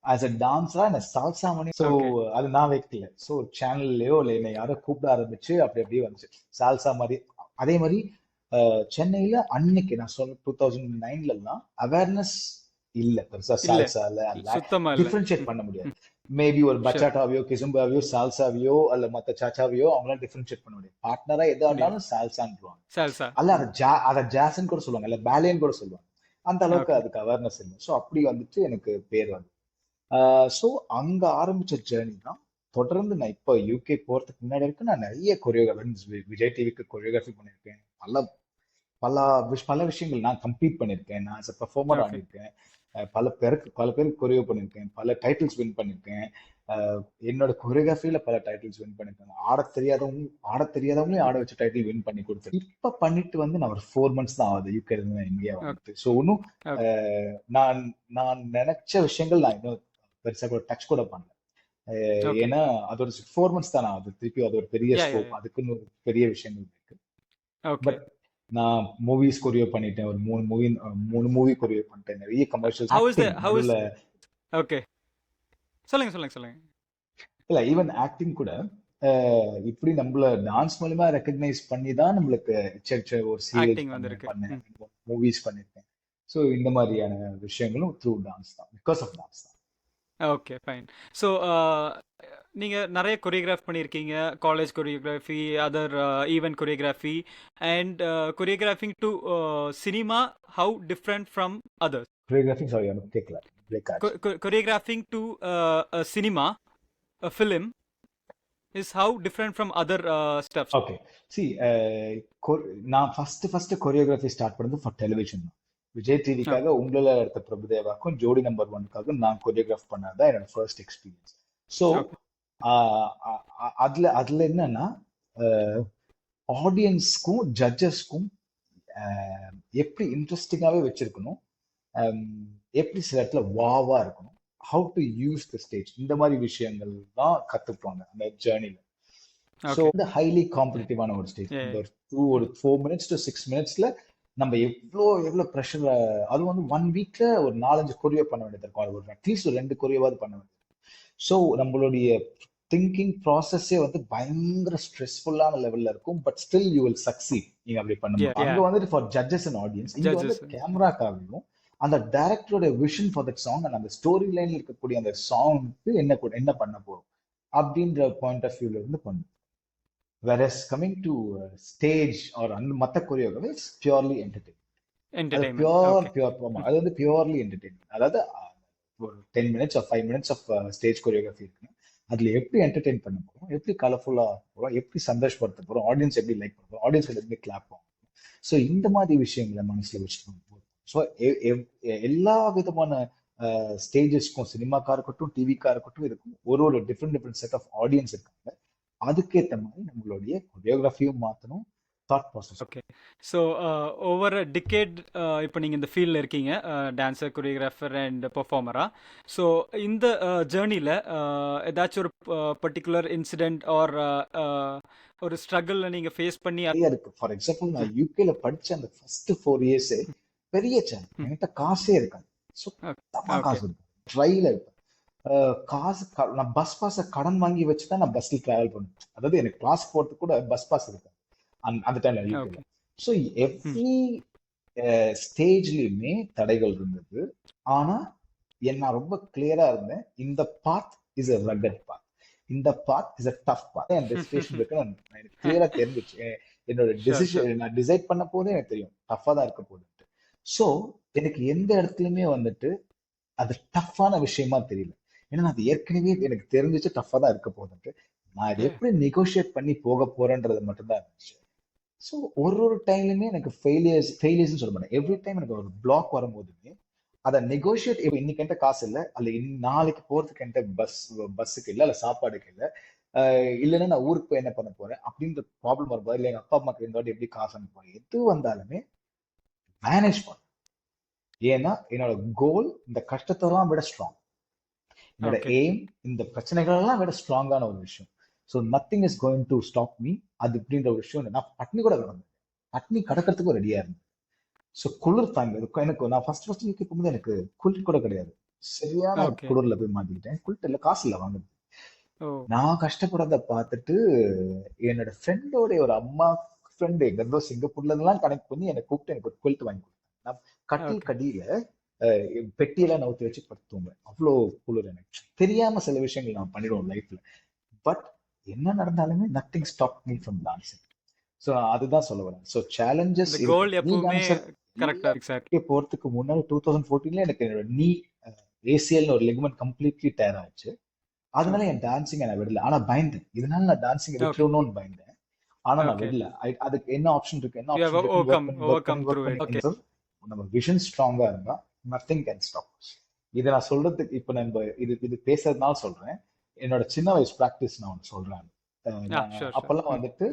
ஆஸ் அ டான்ஸரா என்ன சால்சா மணி. ஸோ ஓகே அது நான் வைக்கல. ஸோ சேனல்லையோ இல்லை என்னை யாரோ கூப்பிட ஆரம்பிச்சு அப்படி அப்படியே வந்துச்சு சால்சா மாதிரி. அதே மாதிரி சென்னையில அன்னைக்கு நான் சொன்ன 2009லலாம் அவேர்னஸ் இல்ல பெருசா இல்லை சால்சால சுத்தமாக இல்லை. டிஃபரன்ஷியேட் பண்ண முடியாது. மேபி ஒரு ஷூர் பச்சாட்டாவையோ கிசும்பாவையோ சால்சாவையோ அல்ல மத்த சாச்சாவையோ அவங்களால டிஃபரன்ஷியேட் பண்ண முடியாது. பார்ட்னரா எதா முடியாது இருந்தாலும் சால்சான்னுவாங்க. சால்சா அல்ல அதை ஜாஸ்ன்னு கூட சொல்லுவாங்க, இல்ல பேலேன்னு கூட சொல்லுவாங்க. அந்த அளவுக்கு ஓகே அதுக்கு அவேர்னஸ் இல்லை. ஸோ அப்படி வந்துட்டு எனக்கு பேர் வந்து ஸோ அங்க ஆரம்பிச்ச ஜேர்னி தான் தொடர்ந்து நான் இப்போ யூகே போறதுக்கு முன்னாடி வரைக்கும் நான் நிறைய கொரியோகிராஃபி விஜய் டிவிக்கு கொரியோகிராஃபி பண்ணியிருக்கேன். பல பல பல விஷயங்கள் நான் கம்ப்ளீட் பண்ணியிருக்கேன். நான் as a பெர்ஃபார்மர் ஓகே ஆடியிருக்கேன். பல பேருக்கு கொரியோ பண்ணியிருக்கேன். பல டைட்டில்ஸ் வின் பண்ணியிருக்கேன். என்னோட கொரியோகிராஃபில பல டைட்டில்ஸ் வின் பண்ணியிருக்கேன். ஆட தெரியாதவங்களையும் ஆட வச்ச டைட்டில் வின் பண்ணி கொடுத்தேன். இப்ப பண்ணிட்டு வந்து நான் ஒரு 4 months தான் ஆகுது யூகே இருந்து நான் இந்தியா ஓகே வந்துட்டு. ஸோ இன்னும் ஓகே நான் நான் நினைச்ச விஷயங்கள் நான் இன்னும் பெருசா கூட டச் கூட பண்ணல. ஓகே ஏன்னா அது ஒரு 4 months தான் ஆகுது. திருப்பி அது ஒரு பெரிய யா யா ஸ்கோப், அதுக்குன்னு ஒரு பெரிய விஷயங்கள் இருக்கு. ஓகே பட் நான் மூவிஸ் கொரியோ பண்ணிட்டேன். ஒரு 3 மூவி கொரியோ பண்ணிட்டேன். நிறைய commercials how is the acting how is நடுவில். ஓகே சொல்லுங்க இல்ல ஈவன் ஆக்டிங் கூட இப்படி நம்மள டான்ஸ் மூலமா ரெக்கக்னைஸ் பண்ணி தான் நம்மளுக்கு ஒரு சீரியல்ஸ் ஆக்டிங் வந்திருக்கு பண்ணேன், மூவிஸ் பண்ணிருக்கேன். ஸோ இந்த மாதிரியான விஷயங்களும் த்ரூ டான்ஸ் தான், பிகாஸ் ஆஃப் டான்ஸ் தான். ஓகே ஃபைன் ஸோ நீங்கள் நிறைய கொரியோகிராஃப் பண்ணியிருக்கீங்க college choreography other event choreography and choreographing to cinema how different from others choreography sorry எனக்கு கேட்கல, பிரேக் ஆச்சு. choreographing to a cinema, a film, is how different from other stuffs. Okay C நான் ஃபர்ஸ்ட் கொரியோகிராஃபி ஸ்டார்ட் பண்ணது ஃபார் டெலிவிஷன் தான். விஜய் டிவிக்காக Okay. உங்களை எடுத்த பிரபுதேவாக்கும் ஜோடி நம்பர் 1க்காக நான் கொரியோகிராஃப் பண்ணதான் என்னோட ஃபர்ஸ்ட் எக்ஸ்பீரியன்ஸ். So Okay. அதுல என்னன்னா ஆடியன்ஸ்க்கும் ஜட்ஜஸ்க்கும் எப்படி இன்ட்ரெஸ்டிங்காவே வச்சிருக்கணும், எப்படி சில இடத்துல வாவா இருக்கணும், how to use the stage, இந்த மாதிரி விஷயங்கள் தான் கத்துப்பாங்க அந்த ஜேர்னில. So Okay. வந்து ஹைலி காம்படிட்டிவான ஒரு ஸ்டேஜ். Yeah. இந்த ஒரு 4 minutes to 6 minutesல நம்ம எவ்வளோ ப்ரெஷர், அது வந்து 1 weekல ஒரு 4-5 கொரியோ பண்ண வேண்டியது இருக்கும். அது ஒரு அட்லீஸ்ட் ஒரு 2 கொரியோவாவது பண்ண வேண்டியது. ஸோ நம்மளுடைய திங்கிங் ப்ராசஸே வந்து பயங்கர ஸ்ட்ரெஸ்ஃபுல்லான லெவல்ல இருக்கும். But still you will succeed நீங்க அப்படி Yeah. பண்ணும்போது. அங்க Yeah. வந்துட்டு ஃபார் ஜட்ஜஸ் அண்ட் ஆடியன்ஸ், இங்க வந்து Judges. கேமராக்காகவும் அந்த டைரக்டரோட vision for that song and அந்த ஸ்டோரி லைன்ல இருக்கக்கூடிய அந்த சாங்க்கு என்ன பண்ண போறோம் அப்படின்ற பாயிண்ட் ஆஃப் வியூல இருந்து பண்ணும். Whereas coming to stage or மத்த கொரியோகிராஃபி இட்ஸ் பியூர்லி என்டர்டெயின்மெண்ட். அது Entertainment. Pure Okay. அது வந்து பியூர்லி என்டர்டெயின்மெண்ட். அதாவது ஒரு 10 minutes or 5 minutes of stage choreography இருக்குன்னா அதுல எப்படி என்டர்டெயின் பண்ண போறோம், எப்படி கலர்ஃபுல்லா போறோம், எப்படி சந்தோஷப்படுத்த போறோம், ஆடியன்ஸ் எப்படி லைக் பண்ண போறோம், ஆடியன்ஸ் எப்படி கிளாப் பண்ணுவோம். ஸோ இந்த மாதிரி விஷயங்களை மனசுல வச்சுட்டு போகும். ஸோ எல்லா விதமான ஸ்டேஜஸ்க்கும், சினிமாக்கா இருக்கட்டும் டிவிக்கா இருக்கட்டும், இருக்கும் ஒரு டிஃப்ரெண்ட் செட் ஆஃப் ஆடியன்ஸ் இருக்காங்க. அதுக்கேற்ற மாதிரி நம்மளுடைய கொரியோகிராஃபியும் மாற்றணும், thought process. Okay so over a decade இப்போ நீங்கள் இந்த ஃபீல்டில் இருக்கீங்க டான்ஸர் கொரியோகிராஃபர் அண்ட் பெர்ஃபார்மரா. ஸோ இந்த ஜேர்னியில் ஏதாச்சும் ஒரு பர்டிகுலர் இன்சிடெண்ட் ஆர் ஒரு ஸ்ட்ரகிளில் நீங்கள் ஃபேஸ் பண்ணி நிறைய இருக்கு. ஃபார் எக்ஸாம்பிள் நான் யூகேல படிச்ச அந்த ஃபர்ஸ்ட் 4 years பெரிய சேனல், என்கிட்ட காசே இருக்காது. சுத்தமா ஓகே காசு இருக்காது, ட்ரைல இருப்பேன். நான் பஸ் பாஸை கடன் வாங்கி வச்சுதான் நான் பஸ்ல டிராவல் பண்ணுவேன். அதாவது எனக்கு கிளாஸ் போறதுக்கு கூட பஸ் பாஸ் இருக்காது அந்த டைம்ல யூகேல. ஓகே ஸோ எவ்ரி ஸ்டேஜ்லயுமே தடைகள் இருந்தது. ஆனா நான் ரொம்ப கிளியரா இருந்தேன், இந்த path is a rugged path, இந்த path is a tough path. என் டெஸ்டினேஷன் இருக்கு எனக்கு கிளியரா தெரிஞ்சிச்சு. என்னோட ஷூர் டெசிஷன் நான் டிசைட் பண்ண போதே எனக்கு தெரியும் டஃபா தான் இருக்க போகுது. ஸோ எனக்கு எந்த இடத்துலயுமே வந்துட்டு அது டஃப்பான விஷயமா தெரியல. ஏன்னா அது ஏற்கனவே எனக்கு தெரிஞ்சிச்சு டஃபா தான் இருக்க போகுதுன்ட்டு நான் இதை Yeah. எப்படி நெகோஷியேட் பண்ணி போக போறேன்றது மட்டும்தான் இருந்துச்சு. ஸோ ஒரு டைம்லயுமே எனக்கு ஃபெயிலியர்ஸ்னு சொல்ல மாட்டேன். எவ்ரி டைம் எனக்கு ஒரு பிளாக் வரும்போதுமே அதை நெகோஷியேட், இப்போ இன்னைக்கு என்கிட்ட காசு இல்லை, அல்ல நாளைக்கு போறதுக்கு என்கிட்ட பஸ்ஸுக்கு இல்லை, அல்ல சாப்பாடுக்கு இல்லை, இல்லைன்னா நான் ஊருக்கு போய் என்ன பண்ண போறேன் அப்படின்ற ப்ராப்ளம் வரும்போது, இல்லை எங்க அப்பா அம்மாக்கு இந்த வாட்டி எப்படி காசு அனுப்புவாங்க, எது வந்தாலுமே மேனேஜ் பண்ண. ஏன்னா என்னோட கோல் இந்த கஷ்டத்தெல்லாம் விட ஸ்ட்ராங், என்னோட Okay. எய்ம் இந்த பிரச்சனைகளெல்லாம் விட ஸ்ட்ராங்கான ஒரு விஷயம். So nothing is going to stop me. அது இப்படின்ற ஒரு விஷயம் நான் பட்னி கூட கிடந்தேன், பட்னி கடக்கிறதுக்கும் ரெடியா இருந்தேன். ஸோ குளிர் தாங்க எனக்கு நான் ஃபர்ஸ்ட் யூகே போகும்போது எனக்கு குளிர் கூட கிடையாது. சரியான Okay. குளிர்ல போய் மாட்டிக்கிட்டேன். குளிர்ல இல்ல, காசு இல்லை வாங்குது. Oh. நான் கஷ்டப்படுறத பார்த்துட்டு என்னோட ஃப்ரெண்டோட ஒரு அம்மா ஃப்ரெண்டு எங்க இருந்தோ சிங்கப்பூர்ல இருந்தெல்லாம் கனெக்ட் பண்ணி என்னை கூப்பிட்டு எனக்கு ஒரு குளித்து வாங்கி கொடுத்தாங்க. நான் கட்டில் Okay. கடியில பெட்டியெல்லாம் நவுத்தி வச்சு படுத்துவேன். அவ்வளோ குளிர் எனக்கு. தெரியாம சில விஷயங்கள் நான் பண்ணிடுவோம் லைஃப்ல. பட் என்ன நடந்தாலுமே nothing stop me from dancing. So அதுதான் சொல்ல வரேன். ஸோ சேலஞ்சஸ் இந்த இருக்கு. கோல் நீ எப்பவுமே டான்சர் கரெக்டா எக்ஸாக்ட்லி. போறதுக்கு முன்னாடி 2014 எனக்கு என்னோட நீ ஏசிஎல் ஒரு லிகமெண்ட் கம்ப்ளீட்லி டயர் ஆயிடுச்சு. அதனால ஓகே என் டான்சிங் நான் விடல. ஆனா பயந்தேன், இதனால நான் டான்சிங் ஓகே விட்டுறணும்னு பயந்தேன். ஆனா நான் ஓகே விடல. அதுக்கு என்ன ஆப்ஷன் இருக்கு, என்ன யூ ஹேவ் ஆப்ஷன் இருக்கு, ஒர்க் பண்ணி ஒர்க் ஓவர்கம் பண்ணி த்ரூ ஒர்க் பண்ணி இட். ஓகே நம்ம விஷன் ஸ்ட்ராங்கா இருந்தா நத்திங் கேன் ஸ்டாப். இதை நான் சொல்றதுக்கு இப்ப நம்ம இது பேசுறதுனால சொல்றேன். என்னோட சின்ன வயசு பிராக்டிஸ் நான் ஒன்று சொல்றேன். நான் ஷூர் ஷூர். அப்பெல்லாம் வந்துட்டு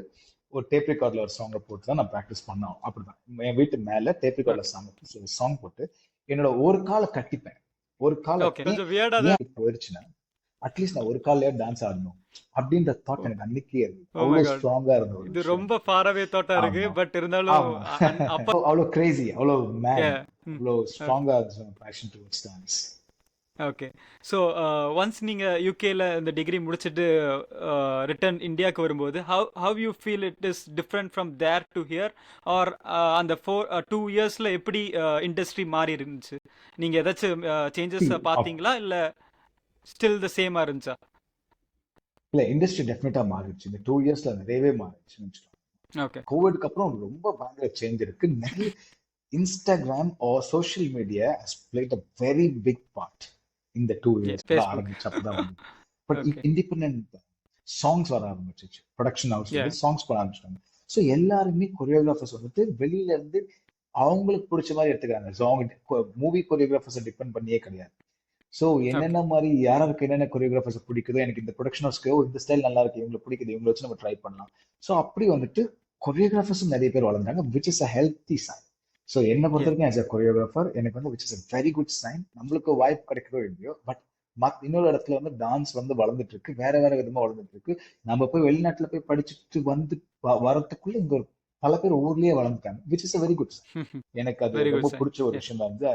ஒரு டேப் ரெக்கார்ட்ல ஒரு சாங்கை போட்டு தான் நான் ப்ராக்டிஸ் பண்ணோம். அப்படிதான் என் வீட்டு மேல டேப் ரெக்கார்ட்ல சாங் போட்டு என்னோட ஒரு காலை கட்டிப்பேன். ஒரு காலை ஓகே ஏன் கொஞ்சம் வியர்டா தான். ஏன் போயிடுச்சுன்னா அட்லீஸ்ட் நான் ஒரு காலையா டான்ஸ் ஆடணும் அப்படின்ற தாட் எனக்கு அன்னைக்கே இருக்கு. ஓ மை அவ்வளவு காட், ஸ்ட்ராங்கா இருந்த ஒரு இது விஷயம். ரொம்ப ஃபாரவே தாட்டா இருக்கு. ஆமா பட் இருந்தாலும் ஆமா அப்ப அவ்வளவு கிரேசி, அவ்வளவு மேன், அவ்வளவு ஓகே ஸ்ட்ராங்கா இருந்துச்சு passion towards dance. Okay. So once நீங்கள் யூகேல இந்த டிகிரி முடிச்சுட்டு ரிட்டர்ன் இந்தியாவுக்கு வரும்போது how you feel it is different from there to here? Or அந்த 2 இயர்ஸில் எப்படி இண்டஸ்ட்ரி மாறி இருந்துச்சு? நீங்கள் ஏதாச்சும் சேஞ்சஸ் பார்த்தீங்களா இல்லை ஸ்டில் த சேமாக இருந்துச்சா? இல்ல, இண்டஸ்ட்ரி டெஃபினட்டா மாறிடுச்சு. இந்த 2 இயர்ஸ்ல நிறையவே மாறிடுச்சு. ஓகே கோவிட்க்கு அப்புறம் ரொம்ப பயங்கர சேஞ்ச் இருக்கு. நிறைய Instagram or social media has played a very big part இந்த 2 இயர்ஸ் ஃபேஸ்புக். ஆரம்பிச்சு அப்பதான் வந்து. பட் ஓகே இண்டிபெண்டன்ட் சாங்ஸ் வர ஆரம்பிச்சிச்சு. ப்ரொடக்ஷன் ஹவுஸ் யா வந்து சாங்ஸ் பண்ண ஆரம்பிச்சிட்டாங்க. ஸோ எல்லாருமே கொரியோகிராஃபர்ஸ் வந்துட்டு வெளியில இருந்து அவங்களுக்கு பிடிச்ச மாதிரி எடுத்துக்கிறாங்க. சாங் மூவி கொரியோகிராஃபர்ஸை டிபெண்ட் பண்ணியே கிடையாது. ஸோ ஓகே என்னென்ன மாதிரி யாருக்கு என்னென்ன கொரியோகிராஃபர்ஸ் பிடிக்குதோ, எனக்கு இந்த ப்ரொடக்ஷன் ஹவுஸ்க்கு இந்த ஸ்டைல் நல்லா இருக்கு, இவங்களுக்கு பிடிக்குது, இவங்களை வச்சு நம்ம ட்ரை பண்ணலாம். ஸோ அப்படி வந்துட்டு கொரியோகிராஃபர்ஸும் நிறைய பேர் வளர்ந்தாங்க, which is a healthy sign. So என்னை பொறுத்த யா வரைக்கும் ஆஸ் அ கொரியோகிராஃபர் எனக்கு வந்து which is a very good sign. நம்மளுக்கு வாய்ப்பு கிடைக்கிறதோ இல்லையோ, பட் இன்னொரு இடத்துல வந்து டான்ஸ் வந்து வளர்ந்துட்டு இருக்கு, வேற வேற விதமா வளர்ந்துட்டு இருக்கு. நம்ம போய் வெளிநாட்டுல போய் படிச்சுட்டு வந்து வரத்துக்குள்ள இங்க ஒரு பல பேர் ஊர்லயே வளர்ந்துட்டாங்க, which is a very good sign. எனக்கு அது வெரி ரொம்ப குட் சைன். பிடிச்ச ஒரு விஷயம் தான் வந்து.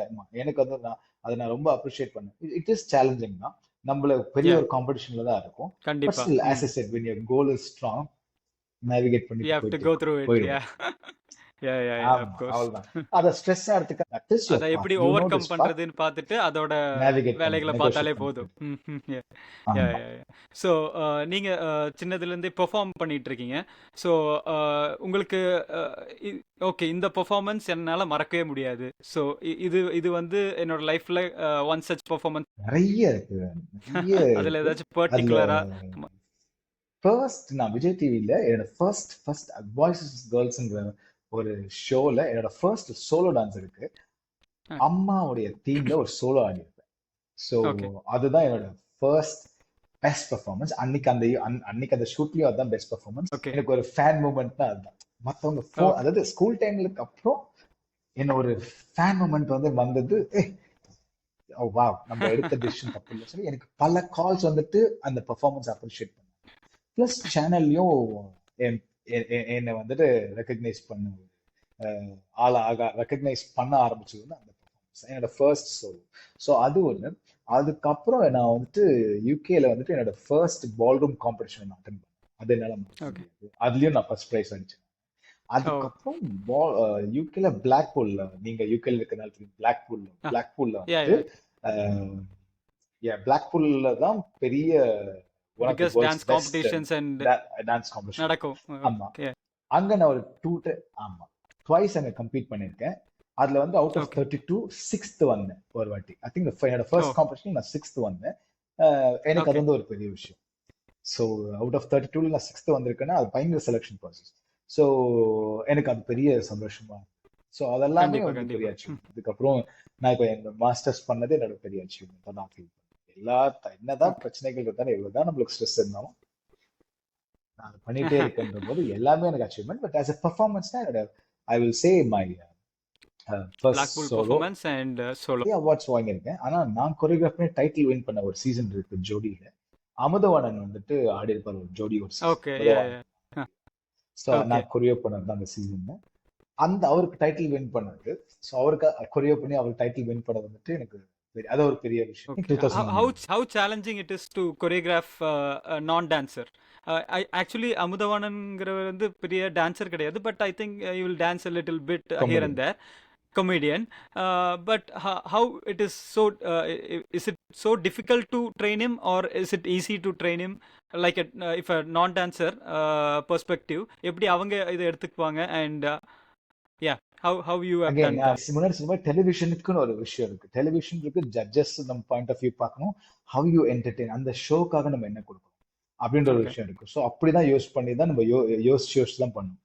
எனக்கு வந்து அதை நான் ரொம்ப அப்ரிஷியேட் பண்ணேன். இட் இஸ் சேலஞ்சிங் தான், நம்மள பெரிய யா ஒரு காம்படிஷன்ல தான் இருக்கும். பட் கண்டிப்பா. Still as I set, when your goal is strong, navigate you பண்ணிட்டு ஹேவ் டு போயிட்டே கோ த்ரூ இட். யா போயிடுவோம். யா யா யா ஆஃப் ஆமா, கோர்ஸ். அவ்வளவுதான். அதை ஸ்ட்ரெஸ்ஸா எடுத்துக்க, that is your அதை path, எப்படி you over know come this path, பண்ணுறதுன்னு பார்த்துட்டு அதோட நேவிகேட் பண்ணி வேலைகளை பார்த்தாலே நெகோஷியேட் பண்ணி போதும். போயிட்டு. யா யா ஆமா. யா. ஸோ நீங்கள் சின்னதுலேருந்தே பெர்ஃபார்ம் பண்ணிட்டு இருக்கீங்க. ஸோ உங்களுக்கு ஓகே இந்த பெர்ஃபார்மன்ஸ் என்னால் மறக்கவே முடியாது. ஸோ இது இது வந்து என்னோட லைஃப்பில் ஒன் சச் பெர்ஃபார்மன்ஸ். நிறைய இருக்கு, நிறைய அதில் இருக்கு. ஏதாச்சும் அதுல பர்டிகுலராக? ஃபர்ஸ்ட் நான் விஜய் டிவில என்னோட ஃபர்ஸ்ட் பாய்ஸ் கேர்ள்ஸ்ங்கிற ஒரு ஷோல என்னோட ஃபர்ஸ்ட் சோலோ டான்ஸ் இருக்கு. அம்மாவுடைய தீம்ல ஒரு சோலோ ஆடியிருப்பேன். ஸோ ஓகே அதுதான் என்னோட ஃபர்ஸ்ட் பெஸ்ட் பெர்ஃபார்மன்ஸ். அன்னைக்கு அந்த ஷூட்லயும் அதுதான் பெஸ்ட் பெர்ஃபார்மன்ஸ். ஓகே எனக்கு ஒரு ஃபேன் மூமெண்ட் தான் அதுதான். மற்றவங்க ஓகே அதாவது ஸ்கூல் டைம்லுக்கு அப்புறம் என்ன ஒரு ஃபேன் மூமெண்ட் வந்து வந்தது. வா, நம்ம எடுத்த டிசிஷன் தப்பு இல்லை சொல்லி எனக்கு பல கால்ஸ் வந்துட்டு அந்த பெர்ஃபார்மன்ஸ் அப்ரிஷியேட் பண்ணாங்க. ப்ளஸ் சேனல்லையும் என்னை வந்துட்டு ரெக்கக்னைஸ் பண்ண ரெக்கக்னைஸ் பண்ண ஆரம்பிச்சது வந்து அந்த பெர்ஃபார்மன்ஸ், என்னோட ஃபர்ஸ்ட் சோலோ. ஸோ அது ஒன்று. அதுக்கப்புறம் நான் வந்துட்டு யூகேல வந்துட்டு என்னோட ஃபர்ஸ்ட் பால்ரூம் காம்படிஷன் நான் அட்டன் பண்ணேன். அது என்னால மறக்க ஓகே முடியாது. அதுலயும் நான் ஃபர்ஸ்ட் ப்ரைஸ் அடிச்சேன். ஓ அதுக்கப்புறம் யூகேல பிளாக்பூல்ல, நீங்க யூகேல இருக்கிறனால பிளாக்பூல்ல யா வந்துட்டு பிளாக்பூல்ல தான் பெரிய one of the biggest world's dance best competitions and dance competition. நடக்கும். ஆமா, ஓகே அங்க நான் ஒரு ஆமா ட்வைஸ் அங்க கம்ப்ளீட் பண்ணிருக்கேன். அதுல வந்து அவுட் ஆஃப் ஓகே 32 சிக்ஸ்த் வந்தேன் ஒரு வாட்டி. ஐ திங்க் என்னோட ஓ ஃபர்ஸ்ட் காம்படிஷன் நான் சிக்ஸ்த் வந்தேன். எனக்கு அது ஓகே. வந்து ஒரு பெரிய விஷயம். ஸோ அவுட் ஆஃப் 32 நான் 6th வந்திருக்கேன்னா அது பயங்கர செலெக்ஷன் ப்ராசஸ். ஸோ எனக்கு அது பெரிய சந்தோஷமா. ஸோ அதெல்லாமே கண்டிப்பா, வந்து பெரிய கண்டிப்பா. அச்சீவ்மெண்ட். இதுக்கப்புறம் நான் இப்போ எங்க மாஸ்டர்ஸ் பண்ணது என்னோட பெரிய அச்சீவ்மெண்ட் தான் நான் ஃபீல் பண்ணேன். என்னதான் ஓகே. பிரச்சனைகள் இருந்தாலும் எவ்வளவுதான் நம்மளுக்கு ஸ்ட்ரெஸ் இருந்தாலும் நான் அதை பண்ணிட்டே இருக்கேன்ற போது எல்லாமே எனக்கு அச்சீவ்மெண்ட். பட் ஆஸ் அ பெர்ஃபார்மன்ஸ்னா என்னோட I will say my first Blackpool solo performance and solo. Awards வாங்கியிருக்கேன். ஆனா நான் கொரியோகிராஃப் பண்ணி டைட்டில் வின் பண்ண ஒரு சீசன் இருக்கு ஜோடியில. அமுதவாணன் வந்துட்டு ஆடி இருப்பார் ஒரு ஜோடி ஒரு season okay. Yeah, Amudhavanan. Yeah. So okay. நான் கொரியோ பண்ணது தான் அந்த சீசன். அந்த அவருக்கு டைட்டில் வின் பண்ணது. ஸோ அவருக்கு கொரியோ பண்ணி அவர் டைட்டில் வின் பண்ணது வந்துட்டு எனக்கு அது ஒரு பெரிய விஷயம். Okay. How 2009 how challenging it is to choreograph a non-dancer? I actually அமுதவாணன்ங்கிறவர் வந்து பெரிய டான்சர் கிடையாது, but I think you will dance a little bit here and comedian. there. Comedian, but how it is so? Is it so difficult to train him, or is it easy to train him? Like if a non-dancer perspective, எப்படி அவங்க இதை எடுத்துக்குவாங்க and yeah, how you have again done நான் that? முன்னாடி சொன்ன மாதிரி டெலிவிஷனுக்குன்னு ஒரு விஷயம் இருக்கு. டெலிவிஷன் இருக்கு, ஜட்ஜஸ் நம்ம பாயிண்ட் ஆஃப் வியூ பார்க்கணும். ஹவ் யூ என்டர்டெயின் அந்த ஷோக்காக நம்ம என்ன கொடுக்கணும் அப்படின்ற ஒரு Okay. விஷயம் இருக்கு. ஸோ அப்படிதான் யோஸ் பண்ணி தான் நம்ம யோசிச்சு தான் பண்ணணும்.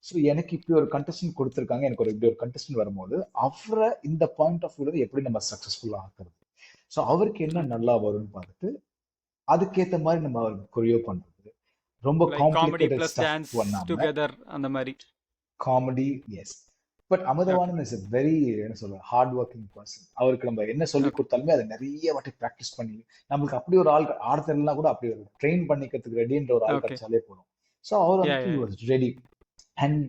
ஸோ எனக்கு இப்படி ஒரு கண்டஸ்டன்ட் கொடுத்துருக்காங்க, எனக்கு இப்படி ஒரு கண்டஸ்டன்ட் வரும்போது அவரை இந்த பாயிண்ட் ஆஃப் வியூல எப்படி நம்ம சக்சஸ்ஃபுல்லா ஆக்குறது. ஸோ அவருக்கு என்ன Okay. நல்லா வரும்னு பார்த்துட்டு அதுக்கேற்ற மாதிரி நம்ம அவருக்கு கொரியோ பண்றது. ரொம்ப Like comedy complicated plus stuff dance பண்ணாம together அந்த மாதிரி. Comedy. Yes. But Okay. Amudhavanan is a very என்ன சொல்ற ஹார்ட் ஒர்க்கிங் பர்சன். அவருக்கு நம்ம என்ன சொல்லி Okay. கொடுத்தாலுமே அதை நிறைய வாட்டி ப்ராக்டிஸ் பண்ணி நம்மளுக்கு அப்படி ஒரு ஆள் ஆடுறதுலாம் கூட அப்படி ஒரு ட்ரெயின் பண்ணிக்கிறதுக்கு ரெடின்ற ஒரு ஆள் Okay. கிடைச்சாலே போதும். ஸோ அவர் Yeah, வந்துட்டு yeah, he yeah. was ready. And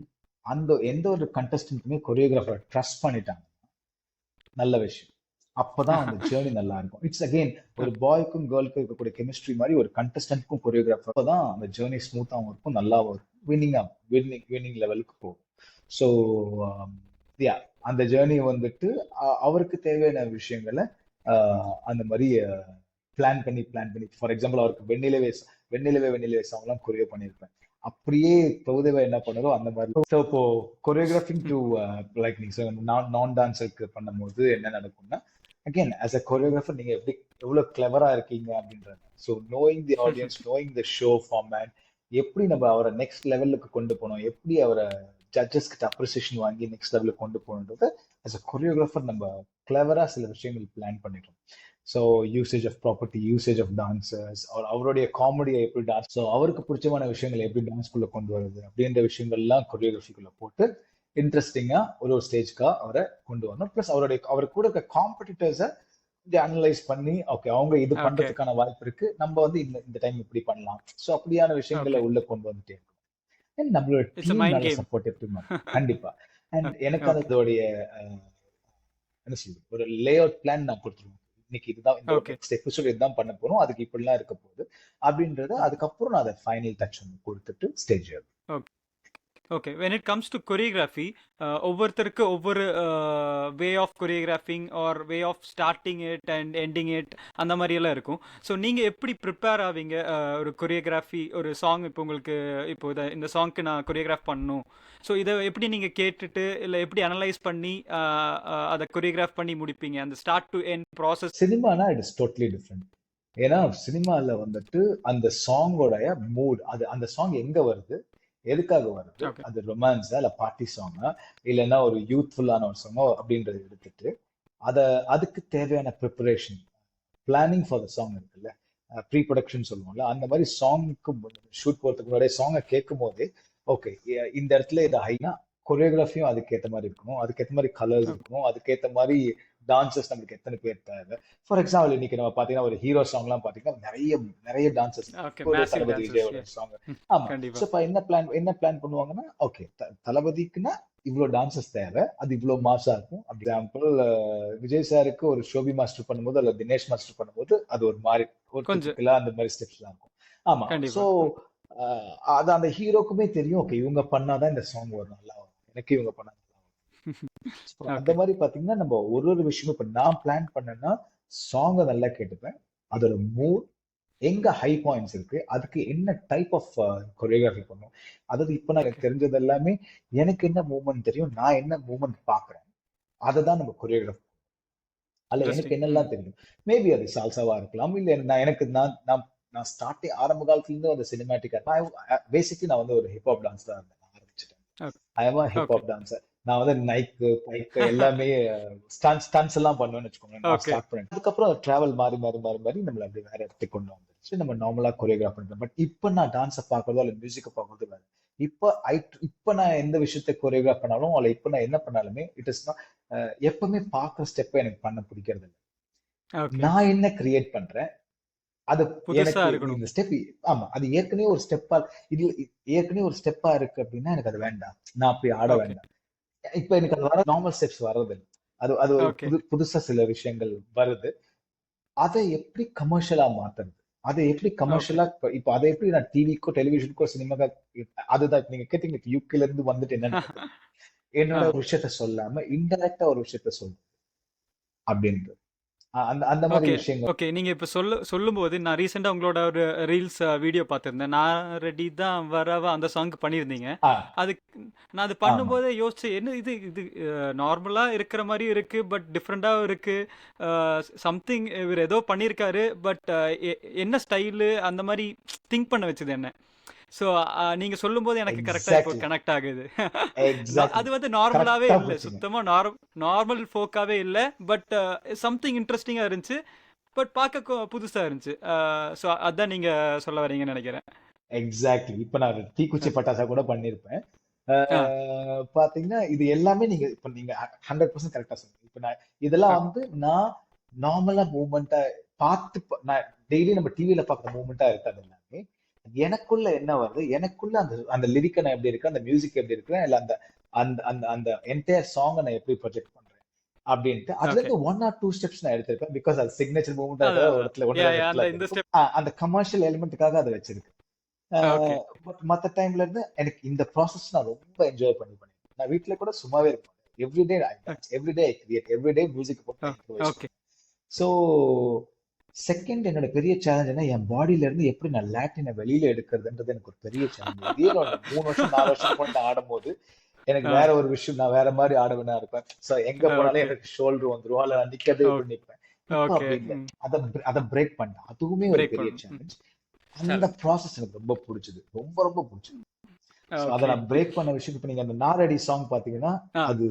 அந்த எந்த ஒரு கண்டஸ்டன்ட்டுமே கொரியோகிராஃபரை ட்ரஸ்ட் பண்ணிட்டாங்க, நல்ல விஷயம். அப்பதான் அந்த ஜேர்னி நல்லா இருக்கும். இட்ஸ் அகெயின் ஒரு Okay. பாய்க்கும் கேர்ளுக்கும் இருக்கக்கூடிய கெமிஸ்ட்ரி மாதிரி ஒரு கண்டஸ்டன்ட்க்கும் கொரியோகிராஃபர் அப்பதான் அந்த ஜேர்னி ஸ்மூத்தாகவும் இருக்கும், நல்லாவும் இருக்கும், வின்னிங் லெவலுக்கு போகும். ஸோ யா அந்த ஜேர்னி வந்துட்டு அவருக்கு தேவையான விஷயங்களை அந்த மாதிரி பிளான் பண்ணி ஃபார் எக்ஸாம்பிள் அவருக்கு வெண்ணிலவே சாங்லாம் கொரியோ பண்ணியிருப்பேன். அப்படியே பிரபுதேவா என்ன பண்ணதோ அந்த மாதிரி. ஸோ இப்போ கொரியோகிராஃபிங் டு லைக் நீங்க நான் டான்ஸருக்கு பண்ணும்போது என்ன நடக்கும்னா அகேன் ஆஸ் அ கொரியோகிராஃபர் நீங்க எவ்வளவு கிளவரா இருக்கீங்க அப்படின்றது. So knowing the audience, knowing the show format, எப்படி நம்ம அவரை நெக்ஸ்ட் லெவலுக்கு கொண்டு போனோம், எப்படி அவரை ஜட்ஜஸ் கிட்ட அப்ரிசியேஷன் வாங்கி நெக்ஸ்ட் லெவலுக்கு கொண்டு போகணுன்றத ஆஸ் அ கொரியோகிராஃபர் நம்ம கிளவரா சில விஷயங்கள் பிளான் பண்ணிட்டோம். So usage of property, usage of dancers, அவருடைய காமெடியை எப்படி டான்ஸ், ஸோ அவருக்கு பிடிச்சமான விஷயங்களை எப்படி டான்ஸ்குள்ள கொண்டு வருது அப்படின்ற விஷயங்கள்லாம் கொரியோகிராஃபிக்குள்ள போட்டு இன்ட்ரெஸ்டிங்கா ஒரு ஸ்டேஜ்க்கா அவரை கொண்டு வரணும். பிளஸ் அவர் கூட இருக்க காம்படிட்டர்ஸை அனலைஸ் பண்ணி ஓகே அவங்க இது Okay. பண்றதுக்கான வாய்ப்பு இருக்கு, நம்ம வந்து இந்த டைம் இப்படி பண்ணலாம். ஸோ அப்படியான விஷயங்களை Okay. உள்ள கொண்டு வந்துட்டே இருக்கும். And நம்மளோட It's a டீம் mind நல்ல game. சப்போர்ட்டிவ் கண்டிப்பா. அண்ட் எனக்கு Okay. அதோடைய என்ன சொல்றது ஒரு லே அவுட் பிளான் நான் கொடுத்துருவேன். இன்னைக்கு இதுதான் இந்த Okay. நெக்ஸ்ட் எபிசோட் இதுதான் பண்ண போறோம், அதுக்கு இப்படிலாம் இருக்க போகுது அப்படின்றத அதுக்கப்புறம் நான் அதை ஃபைனல் டச் கொடுத்துட்டு ஸ்டேஜ் ஏறும். Okay. Okay when it comes to choreography ஒவ்வொருத்தருக்கு ஒவ்வொரு way of choreographing or way of starting it and ending it அந்த மாதிரியெல்லாம் இருக்கும். ஸோ நீங்கள் எப்படி ப்ரிப்பேர் ஆவீங்க ஒரு கொரியோகிராஃபி ஒரு சாங் இப்போ உங்களுக்கு இப்போ இந்த சாங்க்கு நான் கொரியோகிராஃப் பண்ணணும், ஸோ இதை எப்படி நீங்கள் கேட்டுட்டு இல்லை எப்படி அனலைஸ் பண்ணி அதை கொரியோகிராஃப் பண்ணி முடிப்பீங்க அந்த ஸ்டார்ட் டு எண்ட் ப்ராசஸ்? சினிமானா இட் இஸ் டோட்டலி டிஃப்ரெண்ட். ஏன்னா சினிமால வந்துட்டு அந்த சாங்கோடைய மூட், அது அந்த சாங் எங்க வருது, எதுக்காக வருது, ஓகே. அது ரொமான்ஸா இல்ல பார்ட்டி சாங்கா இல்லைன்னா ஒரு யூத்ஃபுல்லான ஒரு சாங்கோ அப்படின்றத எடுத்துட்டு அதுக்கு தேவையான preparation planning for the song இருக்குல்ல, ப்ரீ ப்ரொடக்ஷன் சொல்லுவோம்ல, அந்த மாதிரி சாங்க்கு ஷூட் போறதுக்கு முன்னாடியே சாங்கை கேட்கும் போதே ஓகே இந்த இடத்துல இது ஹைனா கொரியோகிராஃபியும் அதுக்கேற்ற மாதிரி இருக்கணும், அதுக்கேற்ற மாதிரி கலர்ஸ் இருக்கணும், அதுக்கேற்ற மாதிரி டான்சர்ஸ் நம்மளுக்கு எத்தனை பேர் தேவை. ஃபார் எக்ஸாம்பிள் இன்னைக்கு நம்ம பாத்தீங்கன்னா ஒரு ஹீரோ சாங்லாம் பாத்தீங்கன்னா நிறைய நிறைய டான்சர்ஸ், ஓகே ஒரு மேசிவ் தளபதி டான்சர்ஸ். விஜயோட சாங். ஆமா. கண்டிப்பாக. ஸோ இப்போ என்ன பிளான் பண்ணுவாங்கன்னா ஓகே தளபதிக்குன்னா இவ்வளவு டான்சர்ஸ் தேவை, அது இவ்வளவு மாசா இருக்கும். எக்ஸாம்பிள் விஜய் சாருக்கு ஒரு ஷோபி மாஸ்டர் பண்ணும்போது அல்ல தினேஷ் மாஸ்டர் பண்ணும்போது அது ஒரு மாதிரி ஒரு கொஞ்சம் டிபிக்கலா அந்த மாதிரி ஸ்டெப்ஸ் எல்லாம் இருக்கும். ஆமா. ஸோ கண்டிப்பாக. அது அந்த ஹீரோக்குமே தெரியும் ஓகே இவங்க பண்ணாதான் இந்த சாங் வரும், நல்லா வரும், எனக்கு இவங்க பண்ணா நல்லா வரும். So, அந்த ஓகே. மாதிரி பாத்தீங்கன்னா நம்ம ஒரு விஷயமும் இப்ப நான் பிளான் பண்ணேன்னா சாங்கை நல்லா கேட்டுப்பேன், அதோட மூட் எங்க ஹை பாயிண்ட்ஸ் இருக்கு, அதுக்கு என்ன டைப் ஆஃப் கொரியோகிராஃபி பண்ணும். அதாவது இப்ப நான் எனக்கு தெரிஞ்சது எல்லாமே எனக்கு என்ன மூவ்மெண்ட் தெரியும், நான் என்ன மூவ்மெண்ட் பாக்குறேன், அதை தான் நம்ம கொரியோகிராஃபி. அல்ல எனக்கு இன்ட்ரெஸ்டிங். என்னெல்லாம் தெரியும். மேபி அது சால்சாவா இருக்கலாம். இல்ல நான் எனக்கு நான் நான் நான் ஸ்டார்டிங் ஆரம்ப காலத்துல இருந்து அந்த சினிமேட்டிக் பேசிக்கலி நான் வந்து ஒரு ஹிப்ஹாப் டான்ஸ் தான் இருந்தேன். நான் ஆரம்பிச்சிட்டேன். I am okay. Hip hop dancer. நான் வந்து நைக்கு பைக்கு எல்லாமே ஸ்டன்ஸ் எல்லாம் பண்ணுவேன்னு வச்சுக்கோங்க. நான் ஓகே. ஸ்டார்ட் பண்ணேன். அதுக்கப்புறம் டிராவல் மாறி நம்மள அப்படி வேற இடத்துக்கு கொண்டு வந்துருச்சு. நம்ம நார்மலா கொரியோகிராஃப் பண்ணிட்டோம். பட் இப்ப நான் டான்ஸை பார்க்கறதோ இல்ல மியூசிக்கை பார்க்கறதோ வேற. இப்ப இப்ப நான் எந்த விஷயத்தை கொரியோகிராஃப் பண்ணாலும் அல்ல இப்ப நான் என்ன பண்ணாலுமே இட் இஸ் எப்பவுமே பார்க்குற ஸ்டெப்பை எனக்கு பண்ண பிடிக்கிறது இல்லை. ஓகே. நான் என்ன கிரியேட் பண்றேன் அது புதுசா எனக்கு இருக்கணும். இந்த ஸ்டெப் ஆமா அது ஏற்கனவே ஒரு ஸ்டெப்பா இது ஏற்கனவே ஒரு ஸ்டெப்பா இருக்கு அப்படின்னா எனக்கு அது வேண்டாம். நான் அப்படி ஆட ஓகே. வேண்டாம். இப்ப எனக்கு அது வர நார்மல் ஸ்டெப்ஸ் வர்றது இல்லை. அது அது ஒரு ஓகே. புதுசா சில விஷயங்கள் வருது. அதை எப்படி கமர்ஷியலா மாத்துறது, அதை எப்படி ஓகே. கமர்ஷியலா இப்ப அதை எப்படி நான் டிவிக்கோ டெலிவிஷனுக்கோ சினிமாக்கோ அதுதான் இப்ப நீங்க கேட்டீங்க யூகேல இருந்து வந்துட்டு என்ன நடக்குது என்னோட ஆ. ஒரு விஷயத்த சொல்லாம இன்டைரக்டா ஒரு விஷயத்த சொல்லு அப்படின்றது அந்த அந்த மாதிரி ஓகே. விஷயங்கள். ஓகே. நீங்க இப்ப சொல்லும்போது நான் ரீசெண்டா உங்களோட ஒரு ரீல்ஸ் வீடியோ பார்த்திருந்தேன். நான் ரெடி தான் வரவா அந்த சாங் பண்ணியிருந்தீங்க. ஆ அதுக்கு நான் அது ஆமா பண்ணும்போதே யோசிச்சேன், என்ன இது இது நார்மலா இருக்கிற மாதிரி இருக்கு, பட் டிஃப்ரெண்டாவும் இருக்கு. சம்திங் இவர் ஏதோ பண்ணியிருக்காரு, பட் என்ன ஸ்டைலு அந்த மாதிரி திங்க் பண்ண வச்சது என்ன. ஸோ நீங்க சொல்லும்போது எனக்கு கரெக்டா இப்போ எக்ஸாக்ட்லி கனெக்ட் ஆகுது. எக்ஸாக்ட்லி அது வந்து நார்மலாவே கரெக்டா இல்லை, பிடிச்சீங்க. சுத்தமா நார்மல் ஃபோக்காவே இல்லை. பட் சம்திங் இன்ட்ரெஸ்டிங்கா இருந்துச்சு. பட் பார்க்க புதுசா இருந்துச்சு. ஸோ அதான் நீங்க சொல்ல வரீங்கன்னு நினைக்கிறேன். எக்ஸாக்ட்லி இப்ப நான் தீக்குச்சி பட்டாசா கூட பண்ணிருப்பேன். ஆ. பாத்தீங்கன்னா இது எல்லாமே நீங்க இப்ப நீங்க 100% கரெக்டா சொன்னீங்க. இப்ப நான் இதெல்லாம் ஓகே. வந்து நான் நார்மலா மூவ்மெண்டா பார்த்து நான் டெய்லி நம்ம டிவில பாக்குற மூவ்மெண்டா இருக்காது எல்லாமே. எனக்குள்ள என்ன வருது, எனக்குள்ள அந்த அந்த லிரிக்கை நான் எப்படி இருக்கேன், அந்த மியூசிக் எப்படி இருக்கிறேன், இல்ல அந்த அந்த அந்த அந்த என்டையர் சாங்கை நான் எப்படி ப்ரொஜெக்ட் பண்றேன் அப்படின்ட்டு அதுல ஓகே. இருந்து 1 or 2 ஸ்டெப்ஸ் நான் எடுத்திருப்பேன். பிகாஸ் அது சிக்னேச்சர் மூவ்மெண்டா அதான் இருக்கிற ஒரு அதான். இடத்துல ஒன்னு ரெண்டு இடத்துல அந்த அது இந்த இருக்கும். ஸ்டெப். அந்த கமர்ஷியல் எலிமெண்ட்டுக்காக அதை வச்சிருக்கு. ஓகே. பட் மத்த டைம்ல இருந்து எனக்கு இந்த ப்ராசஸ் நான் ரொம்ப என்ஜாய் பண்ணி நான் வீட்ல கூட சும்மாவே இருப்பேன். எவ்ரிடே ஐ டான்ஸ், எவ்ரிடே ஐ கிரியேட், எவ்ரிடே மியூசிக் போட்டு நான் இம்ப்ரூவைஸ் ஓகே. பண்ணுவேன். ஸோ செகண்ட் என்னோட பெரிய சேலஞ்ச் என்ன என் பாடியில இருந்து எப்படி நான் லாட்டினை வெளியில எடுக்கிறதுன்றது எனக்கு ஒரு பெரிய சேலஞ்ச். இதே நான் 3 வருஷம் 4 வருஷம் கூட நான் ஆடும்போது எனக்கு வேற ஒரு விஷயம் நான் வேற மாதிரி ஆடுவேனா இருப்பேன். ஸோ எங்க போனாலும் ஓகே. எனக்கு ஷோல்டர் வந்துரும் அல்ல நான் நிக்கிறதே இப்படி நிற்பேன். இப்போ ஓகே. அப்படி இல்லை. அதை அதை பிரேக் பண்ணிட்டேன். அதுவுமே ஒரு பிரேக் பெரிய பண்ணணும். சேலஞ்ச். அந்த சேலஞ்ச். ப்ராசஸ் எனக்கு ரொம்ப பிடிச்சது. ரொம்ப ரொம்ப பிடிச்சது. ஸோ அதை ஓகே. நான் பிரேக் பண்ண விஷயம் இப்ப நீங்க அந்த நாரடி சாங் பாத்தீங்கன்னா ஆ. அது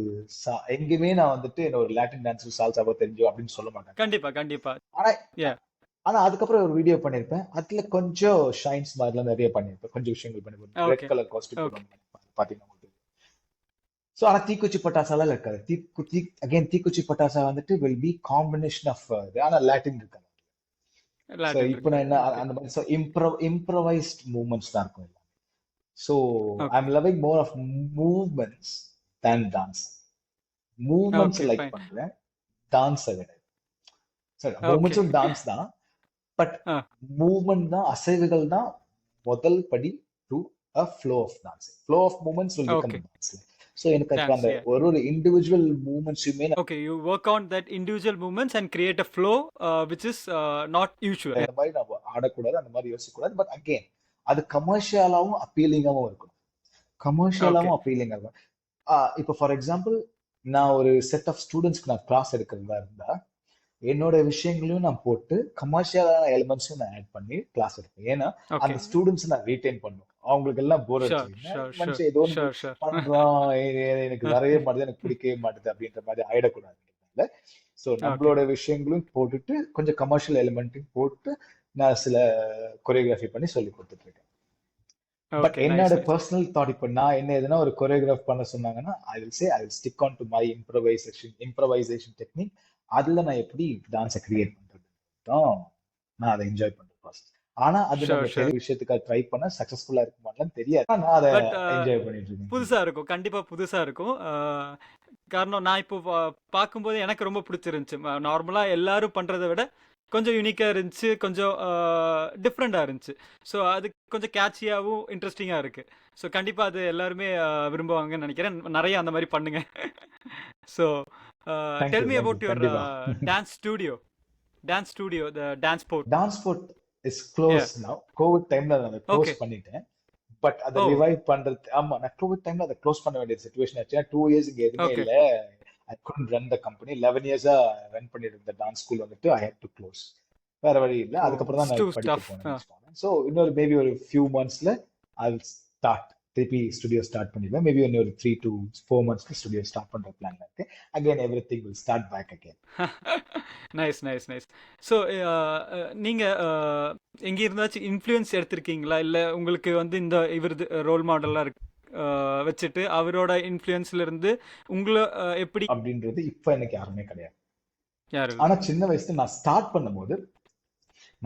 எங்கேயுமே நான் வந்துட்டு என்ன ஒரு லாட்டின் டான்ஸ் சால்சாவோ தெரிஞ்சோ அப்படின்னு சொல்ல மாட்டேன். கண்டிப்பா, கண்டிப்பா. ஆனா யா. ஆனா அதுக்கப்புறம் ஒரு வீடியோ பண்ணிருப்பேன். அதுல கொஞ்சம் ஷைன்ஸ் மாதிரிலாம் நிறைய பண்ணிருப்பேன். கொஞ்சம் விஷயங்கள் பண்ணிருப்பேன். Red okay. Colour costume okay. போடுவாங்க பாத்தீங்கன்னா உங்களுக்கு. சோ ஆனா தீக்குச்சி பட்டாசாலாம் இருக்காது. அகைன் தீக்குச்சி பட்டாசா வந்துட்டு வில் பி காம்பினேஷன் ஆஃப் ஆனா லாட்டின் இருக்காது. சோ லாட்டின் இப்போ நான் இருக்காது. என்ன ஓகே. அந்த மாதிரி இம்ப்ரவைஸ்ட் மூவ்மெண்ட்ஸ் தான் இருக்கும். So okay. I'm loving more of movements than dance. Movements okay. Like fine. பண்றேன், டான்ஸ் கிடையாது. சரி ஓகே. மூவ்மெண்ட்ஸும் டான்ஸ் தான். But ah. மூவ்மெண்ட் தான் அசைவுகள் தான் முதல் படி to a flow of dance. Flow of movements will become okay. Dance. So எனக்கு இப்போ டான்ஸ். அந்த யா. ஒரு ஒரு இண்டிவிஜுவல் மூவ்மெண்ட்ஸுமே okay. You work on that individual movements and create a flow which is not usual. அந்த மாதிரி நம்ம ஆடக்கூடாது, அந்த மாதிரி யோசிக்கக்கூடாது. பட் அகெயின் அது கமர்ஷியலாவும் அப்பீலிங்காவும் இருக்கும். ஓகே. கமர்ஷியலாவும் அப்பீலிங்கா இருக்கும். இப்போ ஃபார் எக்ஸாம்பிள் நான் ஒரு செட் ஆஃப் ஸ்டூடெண்ட்ஸ்க்கு நான் கிளாஸ் எடுக்கிறதா இருந்தா என்னோட விஷயங்களையும் நான் போட்டு கமர்ஷியலான எலிமெண்ட்ஸும் நான் ஆட் பண்ணி கிளாஸ் எடுப்பேன். ஏன்னா ஓகே. அந்த ஸ்டூடெண்ட்ஸ் நான் ரீட்டைன் பண்ணும். அவங்களுக்கு எல்லாம் போர் ஷூர், அடிச்சு ஷூர், ஷூர், மனுஷன் ஏதோ ஒன்று ஷூர், ஷூர். பண்றான் எனக்கு வரவே மாட்டேது எனக்கு பிடிக்கவே மாட்டேது அப்படின்ற மாதிரி ஆயிடக்கூடாது. So okay. நம்மளோட விஷயங்களும் போட்டுட்டு கொஞ்சம் கமர்ஷியல் எலிமெண்ட்டையும் போட்டு நான் சில கொரியோகிராஃபி பண்ணி சொல்லி கொடுத்துட்டு இருக்கேன். But okay. நைஸ், என்னோட நைஸ். பர்சனல் தாட் இப்போ நான் என்ன எதுனா ஒரு கொரியோகிராஃப் பண்ண சொன்னாங்கன்னா I will stick on to my improvisation technique. அதுல நான் எப்படி டான்ஸை கிரியேட் பண்றது தான் நான் அதை என்ஜாய் பண்ற ப்ராசஸ். ஆனா அது ஷூர், நம்ம ஷூர். பெரிய விஷயத்துக்காக ட்ரை பண்ண சக்சஸ்ஃபுல்லா இருக்குமான்னு தெரியாது. ஆனா நான் அதை பட் என்ஜாய் பண்ணிட்டு இருக்கேன். புதுசா இருக்கும். கண்டிப்பா புதுசா இருக்கும். காரணம் நான் இப்போ பார்க்கும்போது எனக்கு ரொம்ப பிடிச்சிருந்துச்சு. நார்மலா எல்லாரும் பண்றதை விட கொஞ்சம் யூனிக்கா இருந்துச்சு, கொஞ்சம் டிஃப்ரெண்டா இருந்துச்சு. ஸோ அது கொஞ்சம் கேட்சியாகவும் இன்ட்ரெஸ்டிங்கா இருக்கு. ஸோ கண்டிப்பா அது எல்லாருமே விரும்புவாங்கன்னு நினைக்கிறேன். நிறைய அந்த மாதிரி பண்ணுங்க. So tell me thank you about your கண்டிப்பா. Dance studio. Dance studio, the dance sport. Dance sport is close yeah. Now. Covid டைம்ல அதை க்ளோஸ் ஓகே. பண்ணிட்டேன். பட் அதை ஓ. ரிவைவ் பண்றது ஆமா நான் கோவிட் டைம்ல அதை க்ளோஸ் பண்ண வேண்டிய சுச்சுவேஷன் ஆச்சு. 2 இயர்ஸ் இங்க எதுவுமே ஓகே. இல்ல. ஐ couldn't run the company. 11 years run பண்ணிட்டு இருந்த டான்ஸ் ஸ்கூல் வந்துட்டு ஐ had to க்ளோஸ். வேற வழி இல்லை, ஓ, அதுக்கப்புறம் தான் இட்ஸ் டூ நான் படிக்க டஃப். போனேன்னு வச்சுக்கோங்க. ஸோ இன்னொரு மேபி ஒரு ஃபியூ மந்த்ஸ்ல ஐ வில் ஸ்டார்ட், திருப்பி ஸ்டுடியோ ஸ்டார்ட் பண்ணிடுவேன். மேபி இன்னொரு 3 to 4 months ஸ்டுடியோ ஸ்டார்ட் பண்ற பிளான்ல இருக்கு. Again everything will start back again. Nice nice nice. So நீங்க எங்க இருந்தாச்சும் இன்ஃப்ளூயன்ஸ் எடுத்திருக்கீங்களா, இல்லை உங்களுக்கு வந்து இந்த இவரது ரோல் மாடலாக இருக்கு வச்சுட்டு அவரோட இன்ஃப்ளூயன்ஸ்ல இருந்து உங்களை எப்படி? அப்படின்றது இப்ப எனக்கு யாருமே கிடையாது. யாரு? ஆனா சின்ன வயசுல நான் ஸ்டார்ட் பண்ணும்போது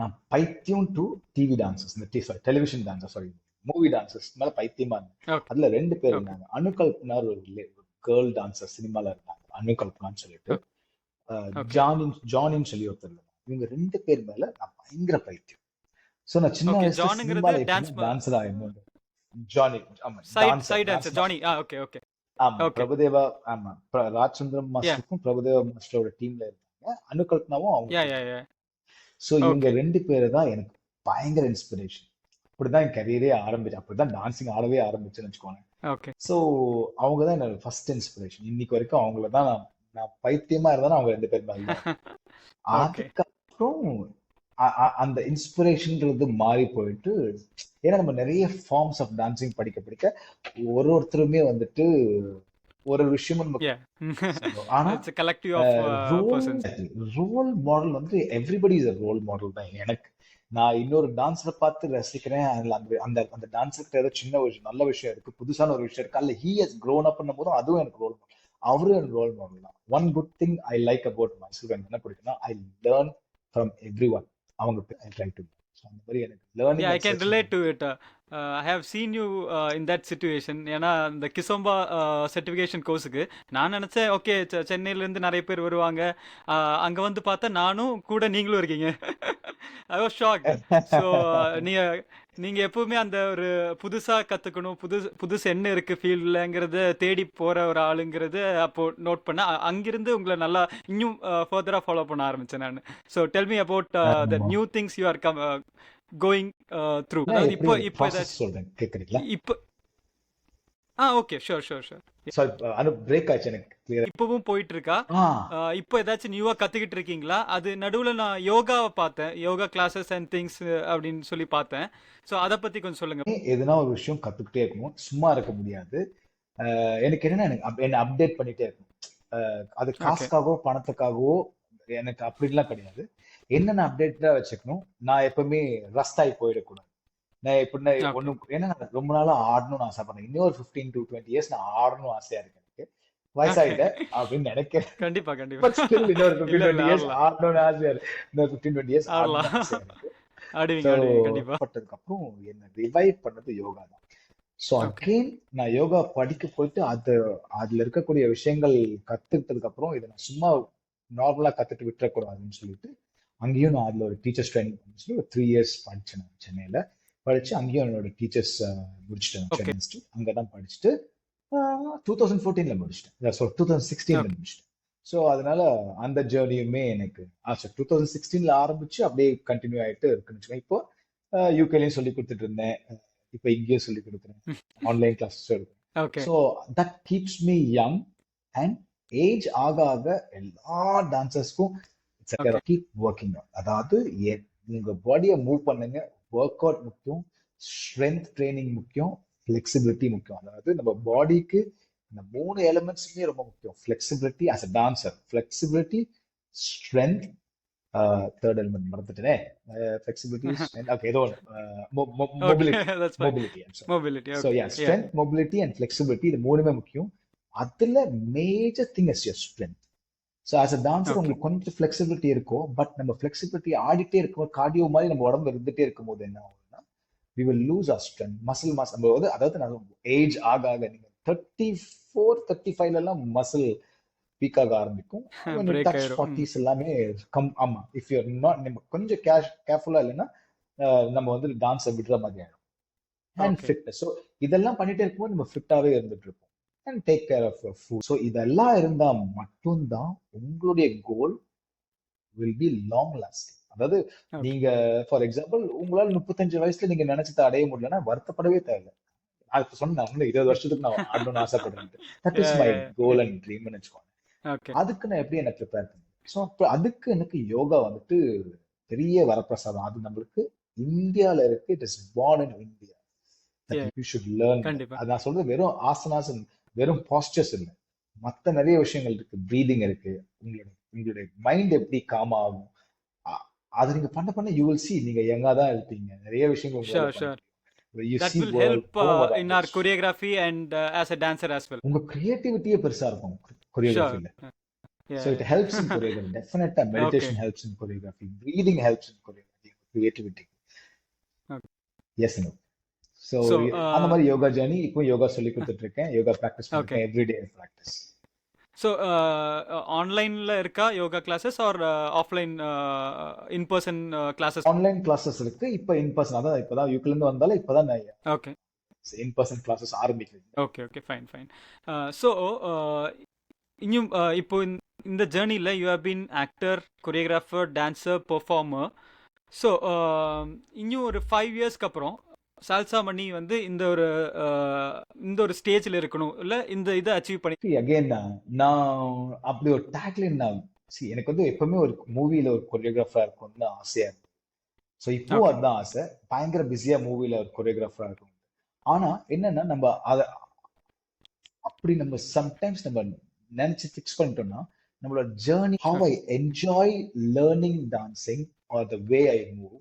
நான் பைத்தியம் டு டிவி டான்சர்ஸ், இந்த television dancer, sorry movie dancers மேல பைத்தியமா இருந்தேன். ஓகே அதுல 2 பேர் ஓகே இருந்தாங்க. அனுகல்பனா ஒரு கேர்ள் டான்சர் சினிமால இருந்தாங்க, அனுகல்பனான்னு சொல்லிட்டு. ஓகே ஜானின்னு சொல்லி ஒருத்தர் இருந்தாங்க. இவங்க 2 பேர் மேல நான் பயங்கர பைத்தியம். சோ நான் சின்ன ஓகே. வயசுல ஜானுங்கிறது சினிமால டான்ஸ் எப்பவுமே டான்சரா இருந்தேன். ஜானி, ஆமா side dancer, dancer dance Johnny. Master. Okay okay ஆமா ஓகே. பிரபுதேவா, ஆமா ராஜ்சந்திரம் யா மாஸ்டருக்கும் பிரபுதேவா மாஸ்டரோட டீம்ல இருந்தாங்க. அனுகல்பனாவும் அவங்க யா யா டீம். யா. ஸோ இவங்க ஓகே 2 பேரு தான் எனக்கு பயங்கர இன்ஸ்பிரேஷன். அப்படிதான் என் கரியரே ஆரம்பிச்சு, அப்படிதான் டான்சிங் ஆடவே ஆரம்பிச்சுன்னு வச்சுக்கோங்க. ஓகே ஸோ அவங்க தான் என்னோட ஃபர்ஸ்ட் இன்ஸ்பிரேஷன். இன்னைக்கு வரைக்கும் அவங்கள தான் நான் பைத்தியமா இருந்தாலும் அவங்க 2 பேர் மேல தான். ஓகே அதுக்கப்புறம் அந்த இன்ஸ்பிரேஷன்ன்றது மாறி போயிட்டு, ஏன்னா நம்ம நிறைய ஃபார்ம்ஸ் ஆஃப் டான்சிங் படிக்க படிக்க ஒருத்தருமே வந்துட்டு ஒரு விஷயமும் நம்ம யா. சொல்லுவோம். ஆனா it's collective of role persons. Role model வந்து எவ்ரிபடி இஸ் ரோல் மாடல் தான் எனக்கு. நான் இன்னொரு டான்ஸரை பார்த்து ரசிக்கிறேன், அதுல அந்த அந்த அந்த டான்ஸருக்கு ஏதோ சின்ன ஒரு நல்ல விஷயம் இருக்கு, புதுசான ஒரு விஷயம் இருக்கு, அல்ல ஹி ஹஸ் க்ரோன் அப் பண்ணும் போதும் அதுவும் எனக்கு ரோல் மாடல். அவரும் எனக்கு ரோல் மாடல் தான். One good thing I like about myself என்ன பிடிக்கும்னா, I learn from every one. அவங்க ஐ ட்ரை டு. அந்த மாதிரி எனக்கு learning Yeah, I as can such relate to it. I have seen you in that situation. ஏன்னா இந்த கிசோம்பா சர்டிஃபிகேஷன் கோர்ஸுக்கு நான் நினச்சேன், ஓகே சென்னையிலேருந்து நிறைய பேர் வருவாங்க, அங்கே வந்து பார்த்தா நானும் கூட நீங்களும் இருக்கீங்க. I was shocked. ஸோ நீங்கள் எப்பவுமே அந்த ஒரு புதுசாக கற்றுக்கணும், புதுசு என்ன இருக்குது ஃபீல்டுலங்கிறத தேடி போகிற ஒரு ஆளுங்கிறது அப்போது நோட் பண்ண அங்கிருந்து உங்களை நல்லா இன்னும் ஃபர்தராக ஃபாலோ பண்ண ஆரம்பித்தேன் நான். So tell me about the new things you are going through. அதாவது எப்படி இப்போ ஒரு இப்போ ப்ராசஸ் ஏதாச்சும் சொல்றேன் கேக்குறீங்களா? இப்போ okay sure sure sure. Sorry, Anu break ஆச்சு எனக்கு கிளியரா. இப்போவும் போயிட்டு இருக்கா? ஆ இப்போ ஏதாச்சும் நியூவாக கற்றுக்கிட்டு இருக்கீங்களா? அது நடுவில் நான் யோகாவை பார்த்தேன், யோகா கிளாஸஸ் அண்ட் திங்ஸ் அப்படின்னு சொல்லி பார்த்தேன். ஸோ அதை பற்றி கொஞ்சம் சொல்லுங்கள். எதுனா ஒரு விஷயம் கத்துக்கிட்டே இருக்கணும், சும்மா இருக்க முடியாது. எனக்கு என்னன்னா, எனக்கு என்ன அப்டேட் பண்ணிட்டே இருக்கணும். அது ஓகே காசுக்காகவோ பணத்துக்காகவோ எனக்கு அப்படிலாம் கிடையாது. என்ன நான் அப்டேட்டடா வச்சுக்கணும். நான் எப்பவுமே ரஸ்ட் ஆகி போயிடக்கூடாது. நான் எப்படின்னா ஓகே ஒண்ணு, ஏன்னா நான் ரொம்ப நாளா ஆடணும்னு ஆசைப்படுறேன். இன்னும் ஒரு 15 to 20 years நான் ஆடணும் ஆசையா இருக்கு எனக்கு. ஓகே. வயசாயிட்ட அப்படின்னு நினைக்கிறேன். கண்டிப்பா பட் கண்டிப்பா. ஸ்டில் இன்னொரு 15 இல்லை 20 இல்லை, years ஆடலாம் ஆடணும்னு ஆசையா இருக்கு. இன்னொரு 15 20 years ஆடலாம். ஆடணும்னு ஆசையா இருக்கு. ஆடுவீங்க ஸோ ஆடுவீங்க கண்டிப்பா. பட்டதுக்கு அப்புறம் என்ன ரிவைவ் பண்ணது யோகா தான். ஸோ ஓகே அகெயின் நான் யோகா படிக்க போயிட்டு அதுல இருக்கக்கூடிய விஷயங்கள் கத்துக்கிட்டதுக்கு அப்புறம் இதை நான் சும்மா நார்மலா கத்துட்டு விட்டுறக்கூடாதுன்னு சொல்லிட்டு அங்கேயும் நான் அதுல ஒரு டீச்சர்ஸ் ட்ரைனிங் பண்ணி சொல்லி ஒரு 3 years படிச்சேன். நான் சென்னையில படிச்சு அங்கேயும் என்னோட டீச்சர்ஸ் முடிச்சிட்டேன். ஓகே சென்னை இன்ஸ்டியூட் அங்கதான் படிச்சுட்டு 2014ல முடிச்சிட்டேன். ஸோ 2016ல ஓகே முடிச்சிட்டேன். ஸோ அதனால அந்த ஜேர்னியுமே எனக்கு 2016ல ஆரம்பிச்சு அப்படியே கண்டினியூ ஆயிட்டு இருக்குன்னு வச்சுக்கோங்க. இப்போ யூகேலையும் சொல்லி கொடுத்துட்டு இருந்தேன், இப்போ இங்கேயும் சொல்லி கொடுக்குறேன், ஆன்லைன் கிளாஸஸ் எடுக்கிறேன். Okay so that keeps me young. And age ஆக ஆக எல்லா டான்சர்ஸ்க்கும் ஓகே கீப் ஒர்க்கிங். அதாவது உங்க பாடியை மூவ் பண்ணுங்க, ஒர்க் அவுட் முக்கியம், ஸ்ட்ரென்த் ட்ரைனிங் முக்கியம், ஃபிளெக்சிபிலிட்டி முக்கியம். அதாவது நம்ம பாடிக்கு இந்த 3 எலிமெண்ட்ஸுமே ரொம்ப முக்கியம். Flexibility as a dancer, flexibility, strength, third element மறந்துட்டேனே, ஃபிளெக்சிபிலிட்டி, ஓகே ஏதோ okay mobility. That's fine. Mobility mobility. So okay yeah, yeah. Strength, mobility and flexibility, இது 3மே முக்கியம். அதுல major thing is your strength. So as a dancer okay உங்களுக்கு கொஞ்சம் ஃபிளெக்சிபிலிட்டி இருக்கும், பட் நம்ம ஃபிளெக்சிபிலிட்டி ஆடிட்டே இருக்கும், கார்டியோ மாதிரி நம்ம உடம்பு இருந்துட்டே இருக்கும் போது என்ன ஆகுதுன்னா, we will lose our strength, muscle mass. நம்ம வந்து அதாவது நான் ஏஜ் ஆக ஆக நீங்க 34 35ல எல்லாம் மசில் பீக் ஆக ஆரம்பிக்கும். when you பிரேக் touch ஆயிரும். 40s எல்லாமே ஆமா, இஃப் யூ நாட், நம்ம கொஞ்சம் கேர்ஃபுல்லா இல்லைன்னா நம்ம வந்து டான்ஸை விடுற மாதிரி ஆயிடும். And okay fitness. ஸோ இதெல்லாம் பண்ணிட்டே இருக்கும்போது நம்ம ஃபிட்டாவே இருந்துட்டு இருப்போம். And take care of your food. So இதெல்லாம் இருந்தா மட்டும்தான் உங்களுடைய goal will be long lasting. அதாவது ஓகே நீங்க ஃபார் எக்ஸாம்பிள் உங்களால 35 வயசுல நீங்க நினைச்சதை அடைய முடியலன்னா வருத்தப்படவே தேவையில்லை. அது சொன்னேன், 20 வருஷத்துக்கு நான் ஆடணும்னு ஆசைப்படுறேன். That is my goal and ட்ரீம்னு வச்சுக்கோங்க. ஓகே. அதுக்கு நான் எப்படி என்ன ப்ரிப்பேர் பண்ணேன்? ஸோ அப்ப அதுக்கு எனக்கு யோகா வந்துட்டு பெரிய வரப்பிரசாதம். அது நம்மளுக்கு இந்தியால இருக்கு. It is born in India. That Yeah. You should learn that. கண்டிப்பா. அது நான் சொல்றது வெறும் ஆசனாஸ், வெறும் பாஸ்டர்ஸ் இல்லை. மத்த நிறைய விஷயங்கள் இருக்கு. ப்ரீதிங் இருக்கு. உங்களுடைய உங்களுடைய மைண்ட் எப்படி காம் ஆகும். அ- அது நீங்க பண்ண பண்ண யூ வில் see நீங்க யங்கா தான் இருப்பீங்க. நிறைய விஷயங்கள் உங்களால Sure, பண்ண sure. முடியும். You That see will world help கோவம் in வராது. our choreography and as a dancer as well. உங்க கிரியேட்டிவிட்டியே பெருசா இருக்கும் Sure. கொரியோகிராஃபில. Yeah, So it helps in yeah. choreography. Definitely, meditation Okay. helps in choreography. Breathing helps in choreography. Creativity. Okay. Yes, no. So So, அந்த மாதிரி யோகா ஜேர்னி இப்போ யோகா சொல்லி கொடுத்துட்டு இருக்கேன். Yoga practice okay. பண்ணிருக்கேன். Everyday practice. So, ஆன்லைன்ல இருக்கா yoga classes or offline in person classes? Online classes இருக்கு. இப்போ இன் பர்சன். அதான் இப்பதான் யூக்ல இருந்து வந்தாலும் இப்பதான் நான் ஓகே. இன் பர்சன் கிளாஸஸ் ஆரம்பிக்கிறேன். Okay, okay, fine, fine. So இன்னும் இப்போ இந்த ஜேர்னியில் you have been actor, choreographer, dancer, performer. So இன்னும் ஒரு 5 இயர்ஸ்க்கு அப்புறம் சால்சா மணி வந்து இந்த ஒரு ஸ்டேஜில் இருக்கணும், இல்லை இந்த இதை அச்சீவ் பண்ணி. அகைன் நான் அப்படி ஒரு டேக்லைன் நான் எனக்கு வந்து எப்பவுமே ஒரு மூவில ஒரு கொரியோகிராஃபரா இருக்கும்னு ஆசையா இருக்கு. ஸோ இப்போ ஓகே. அதுதான் ஆசை. பயங்கர பிஸியா மூவில ஒரு கொரியோகிராஃபரா இருக்கும். ஆனா என்னன்னா நம்ம அதை அப்படி நம்ம சம்டைம்ஸ் நம்ம நினைச்சு ஃபிக்ஸ் பண்ணிட்டோம்னா நம்மளோட journey, how I enjoy learning dancing or the way I move,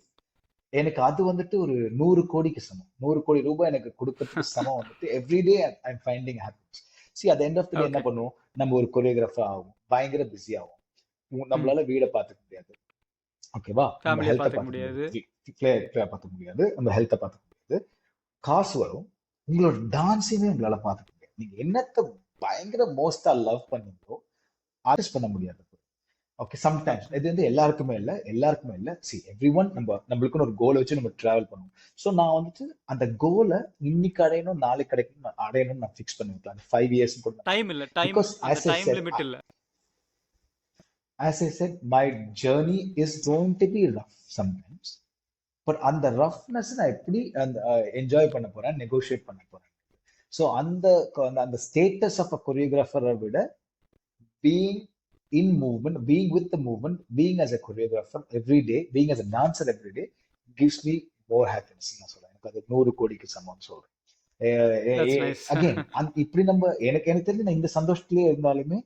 எனக்கு அது வந்துட்டு ஒரு 100 கோடிக்கு சமம். 100 கோடி ரூபாய் எனக்கு கொடுக்கறதுக்கு சமம் வந்துட்டு everyday I am finding happiness. See at end of the day என்ன ஓகே. பண்ணுவோம், நம்ம ஒரு கொரியோகிராஃபர் ஆகும், பயங்கர பிஸி ஆகும். நம்மளால வீடை பார்த்துக்க முடியாது. ஓகேவா? நம்ம ஃபேமிலியை ஹெல்த்தை பார்த்துக்க பார்த்துக்க முடியாது. முடியாது. பார்த்துக்க முடியாது. நம்ம ஹெல்த்தை பார்த்துக்க முடியாது. காசு வரும். உங்களோட டான்ஸையுமே உங்களால பார்த்துக்க முடியாது. நீங்க என்னத்தை பயங்கர மோஸ்டா லவ் பண்ணீங்களோ ஆர்டிஸ்ட் பண்ண முடியாது. ஓகே, சம்டைம்ஸ் இது வந்து எல்லாருக்குமே இல்லை. சி எவ்ரி ஒன் நம்மளுக்குன்னு ஒரு கோலை வச்சு நம்ம டிராவல் பண்ணுவோம். ஸோ நான் வந்துட்டு அந்த கோலை இன்னைக்கு அடையணும், நாளைக்கு கிடைக்கணும், அடையணும்னு நான் ஃபிக்ஸ் பண்ணி வைக்கலாம். 5 இயர்ஸ் கூட. டைம் இல்லை, டைம் பிகாஸ் டைம் லிமிட் இல்லை. as I said, my journey is going to be rough sometimes. But அந்த ரஃப்னஸ் நான் எப்படி அந்த என்ஜாய் பண்ண போறேன், நெகோஷியேட் பண்ண போறேன். ஸோ அந்த ஸ்டேட்டஸ் ஆஃப் அ கொரியோகிராஃபரை விட being in movement, being with the movement, being as a choreographer every day, being as a dancer every day gives me more happiness. நான் சொல்றேன், எனக்கு அது 100 கோடிக்கு சமம்னு சொல்றேன். That's nice. அகைன் இப்படி நம்ம எனக்கு தெரிஞ்சு நான் இந்த சந்தோஷத்திலே இருந்தாலுமே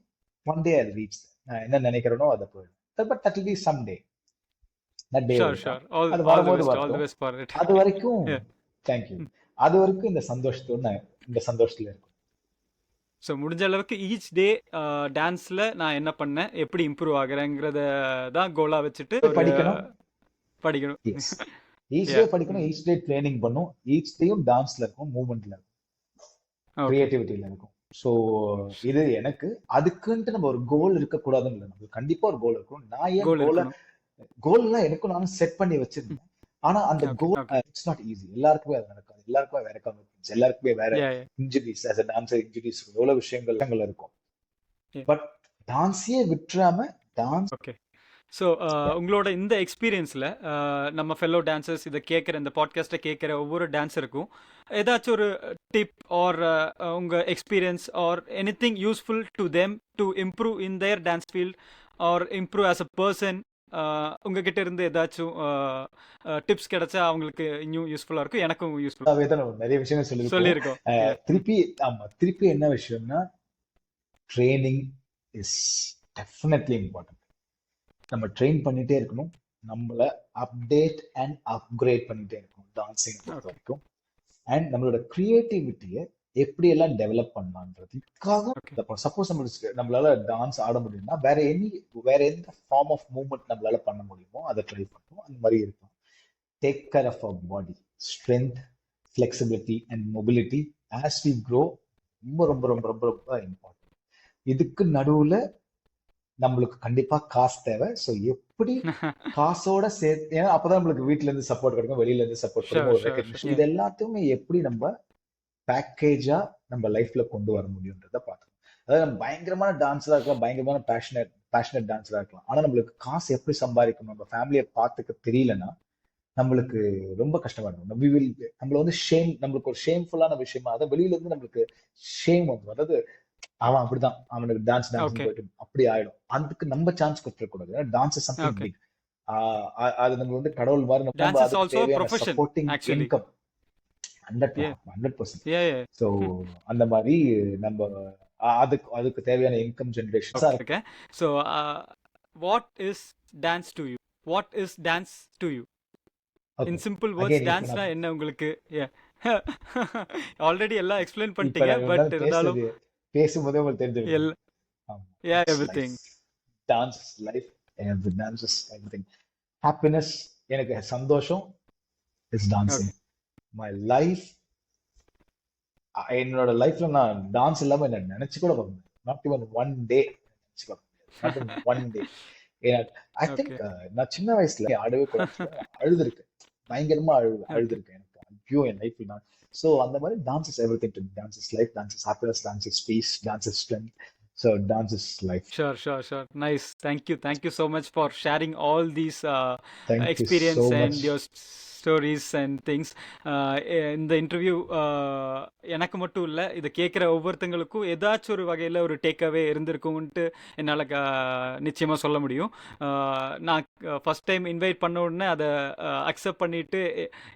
one day I'll reach that. நான் என்ன நினைக்கிறேனோ அதை போயிடும். But that will be someday. That day Sure, sure. அது All the வரும்போது best, all the வரட்டும். best for it. அது வரைக்கும் Yeah. தேங்க்யூ. அது வரைக்கும் இந்த சந்தோஷத்துல இருக்கும். ஸோ முடிஞ்ச அளவுக்கு ஈச் டே டான்ஸில் நான் என்ன பண்ணேன், எப்படி இம்ப்ரூவ் ஆகுறேங்கிறத தான் கோலாக வச்சுட்டு படிக்கணும். படிக்கணும். ஈச் டே படிக்கணும். ஈச் டே ட்ரைனிங் பண்ணும். ஈச் டேயும் டான்ஸ்ல இருக்கும், மூவ்மெண்ட்ல இருக்கும், கிரியேட்டிவிட்டியில இருக்கும். ஸோ இது எனக்கு அதுக்குன்ட்டு நம்ம ஒரு கோல் இருக்கக்கூடாதுன்னு இல்லை. நம்மளுக்கு கண்டிப்பா ஒரு கோல் இருக்கும். நான் ஏன் கோல்லாம் எனக்கும் நானும் செட் பண்ணி வச்சிருந்தேன். ஆனா அந்த கோல் இட்ஸ் நாட் ஈஸி. எல்லாருக்குமே அது நடக்காது. எல்லாருக்குமே வேற கமிட்மெண்ட்ஸ், எல்லாருக்குமே வேற injuries, as a dancer injuries, எவ்வளவு விஷயங்கள் இருக்கும். பட் டான்ஸையே விட்டுறாம டான்ஸ். ஓகே. ஸோ உங்களோட இந்த எக்ஸ்பீரியன்ஸில் நம்ம ஃபெல்லோ டான்சர்ஸ் இதை கேட்குற, இந்த பாட்காஸ்ட்டை கேட்குற ஒவ்வொரு டான்ஸருக்கும் ஏதாச்சும் ஒரு டிப் ஆர் உங்கள் experience or anything useful to them to improve in their dance field or improve as a person, உங்ககிட்ட இருந்து ஏதாச்சும் டிப்ஸ் கிடைச்சா அவங்களுக்கு இன்னும் யூஸ்ஃபுல்லா இருக்கும், எனக்கும் யூஸ்ஃபுல்லா நிறைய விஷயங்கள் சொல்லியிருக்கோம். திருப்பி என்ன விஷயம்னா, ட்ரைனிங் இஸ் டெஃபினெட்லி இம்பார்ட்டன்ட். நம்ம ட்ரெயின் பண்ணிட்டே இருக்கணும். நம்மள அப்டேட் அண்ட் அப்கிரேட் பண்ணிட்டே இருக்கணும் டான்சிங் பொறுத்த வரைக்கும். அண்ட் நம்மளோட கிரியேட்டிவிட்டியை எப்படி எல்லாம் டெவலப் பண்ணலான்றதுக்காக, சப்போஸ் நம்மளால டான்ஸ் ஆட முடியும்னா வேற எந்த ஃபார்ம் ஆஃப் மூவ்மெண்ட் நம்மளால பண்ண முடியுமோ அதை ட்ரை பண்ணுவோம். அந்த மாதிரி இருக்கும். Take care of our body, strength, flexibility and mobility as we grow ரொம்ப ரொம்ப ரொம்ப ரொம்ப ரொம்ப இம்பார்ட்டன்ட். இதுக்கு நடுவுல நம்மளுக்கு கண்டிப்பா காசு தேவை. ஸோ எப்படி காசோட சேர்த்து, ஏன்னா அப்பதான் நம்மளுக்கு வீட்டுல இருந்து சப்போர்ட் கிடைக்கும், வெளியில இருந்து சப்போர்ட் கிடைக்கும், ஒரு ரெகக்னிஷன், இது எல்லாத்தையுமே எப்படி நம்ம பேக்கேஜா நம்ம லைஃப்ல கொண்டு வர முடியும்ன்றத பார்க்கணும். அதாவது நம்ம பயங்கரமான டான்ஸரா இருக்கலாம், பயங்கரமான பேஷனட் டான்ஸரா இருக்கலாம். ஆனா நம்மளுக்கு காசு எப்படி சம்பாதிக்கணும், நம்ம ஃபேமிலியை பார்த்துக்க தெரியலன்னா நம்மளுக்கு ரொம்ப கஷ்டமா இருக்கும். நம்மள வந்து நம்மளுக்கு ஒரு ஷேம்ஃபுல்லான விஷயமா, அதாவது வெளியில இருந்து நம்மளுக்கு ஷேம் வந்து, அதாவது அவன் அப்படிதான், அவனுக்கு டான்ஸ் டான்ஸ் ஓகே போயிட்டு அப்படி ஆயிடும். அதுக்கு நம்ம சான்ஸ் கொடுத்துடக்கூடாது. Dance is something okay. Big. அது நம்ம வந்து கடவுள் மாதிரி நம்ம டான்ஸ் இஸ் அதுக்கு ஆல்சோ தேவையான profession supporting actually. Income. Hundred ஏ 100%. ஏ ஏ. ஸோ அந்த மாதிரி நம்ம அதுக்கு அதுக்கு தேவையான இன்கம் ஜென்ரேஷன்ஸா ஓகே இருக்கும். Okay. So what is dance to you? What is dance to you? Okay, in simple words again இப்ப டான்ஸ்னா நான் என்ன உங்களுக்கு? ஆல்ரெடி எல்லாம் எக்ஸ்பிளைன் இப்ப பண்ணிட்டீங்க, நான் பட் இருந்தாலும் இருந்தாலும் பேசும்போதே உங்களுக்கு தெரிஞ்சிருக்கும். L dance every life, thing. Dance life, dance is everything. Happiness, எனக்கு சந்தோஷம் இஸ் டான்சிங். மை லைஃப், என்னோட லைஃப்ல நான் டான்ஸ் இல்லாம என்ன நினைச்சு கூட பார்க்க முடியாது. நாட் ஈவன் ஒன் டே நினைச்சு பார்க்க முடியாது. Not even one day. I think okay நான் சின்ன வயசுல ஆடவே கூட அழுதுருக்கேன். பயங்கரமா ஓகே. அழுதுருக்கேன். எனக்கு ஐயோ என் லைஃப்ல நான். ஸோ அந்த மாதிரி dance is everything to me. Dance is life, dance is happiness, dance is peace, dance is strength. So dance is life. Sure, sure, sure. Nice. Thank you so much for sharing all these thank you experience so and much. your stories and things. இந்த இன்டர்வியூ எனக்கு மட்டும் இல்லை, இதை கேட்குற ஒவ்வொருத்தங்களுக்கும் ஏதாச்சும் ஒரு வகையில் ஒரு டேக்அவே இருந்திருக்கும்ன்ட்டு என்னால் நிச்சயமாக சொல்ல முடியும். நான் ஃபஸ்ட் டைம் இன்வைட் பண்ண உடனே அதை அக்செப்ட் பண்ணிட்டு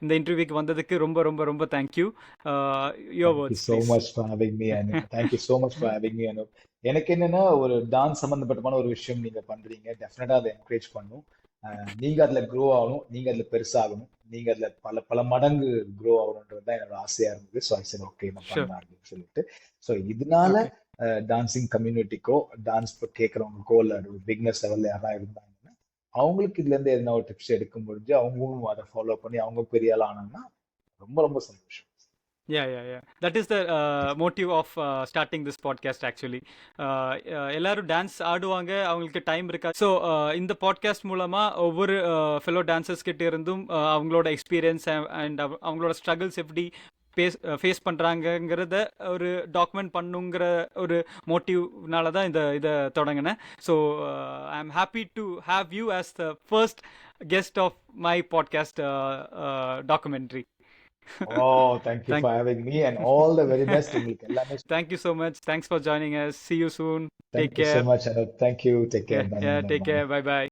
இந்த இன்டர்வியூக்கு வந்ததுக்கு ரொம்ப ரொம்ப ரொம்ப thank you. Your thank you words so please. Much for having me Anoop. Thank you so much for having me Anoop. எனக்கு என்னன்னா, ஒரு டான்ஸ் சம்பந்தப்பட்டமான ஒரு விஷயம் நீங்க பண்றீங்க, டெஃபினட்டா அதை என்கரேஜ் பண்ணும். நீங்க அதுல க்ரோ ஆகணும், நீங்க அதுல பெருசாகணும், நீங்க அதுல பல பல மடங்கு க்ரோ ஆகணுன்றது தான் என்னோட ஆசையா இருந்தது. ஸோ ஐ சரி ஓகே நான் ஷூர். பண்ணலாம் அப்படின்னு சொல்லிட்டு. ஸோ இதனால ஓகே டான்சிங் கம்யூனிட்டிக்கோ, டான்ஸ் கேட்கறவங்களுக்கோ, இல்ல பிகினர்ஸ் லெவல்ல யாரா இருந்தாங்கன்னா அவங்களுக்கு இதுல இருந்து எதனா ஒரு டிப்ஸ் எடுக்க முடிஞ்சு அவங்களும் அதை ஃபாலோ பண்ணி அவங்க பெரிய ஆள் ஆனாங்கன்னா ரொம்ப ரொம்ப சந்தோஷம். Yeah. That is the motive of starting this podcast actually. எல்லாரும் டான்ஸ் ஆடுவாங்க, அவங்களுக்கு டைம் இருக்கா. ஸோ இந்த பாட்காஸ்ட் மூலமாக ஒவ்வொரு ஃபெலோ டான்சர்ஸ் கிட்ட இருந்தும் அவங்களோட எக்ஸ்பீரியன்ஸ் அண்ட் அவங்களோட ஸ்ட்ரகிள்ஸ் எப்படி ஃபேஸ் பண்ணுறாங்கங்கிறத ஒரு டாக்குமெண்ட் பண்ணுங்கிற ஒரு மோட்டிவ்னால தான் இதை தொடங்கினேன். So I am happy to have you as the first guest of my podcast documentary. Oh, thank you Thank for having me and all the very best. உங்களுக்கு எல்லாமே Thank you so much. Thanks for joining us. See you soon. Take thank you so care. much, Anup. Thank you. Take care. Bye Yeah, bye take bye. care. Bye bye.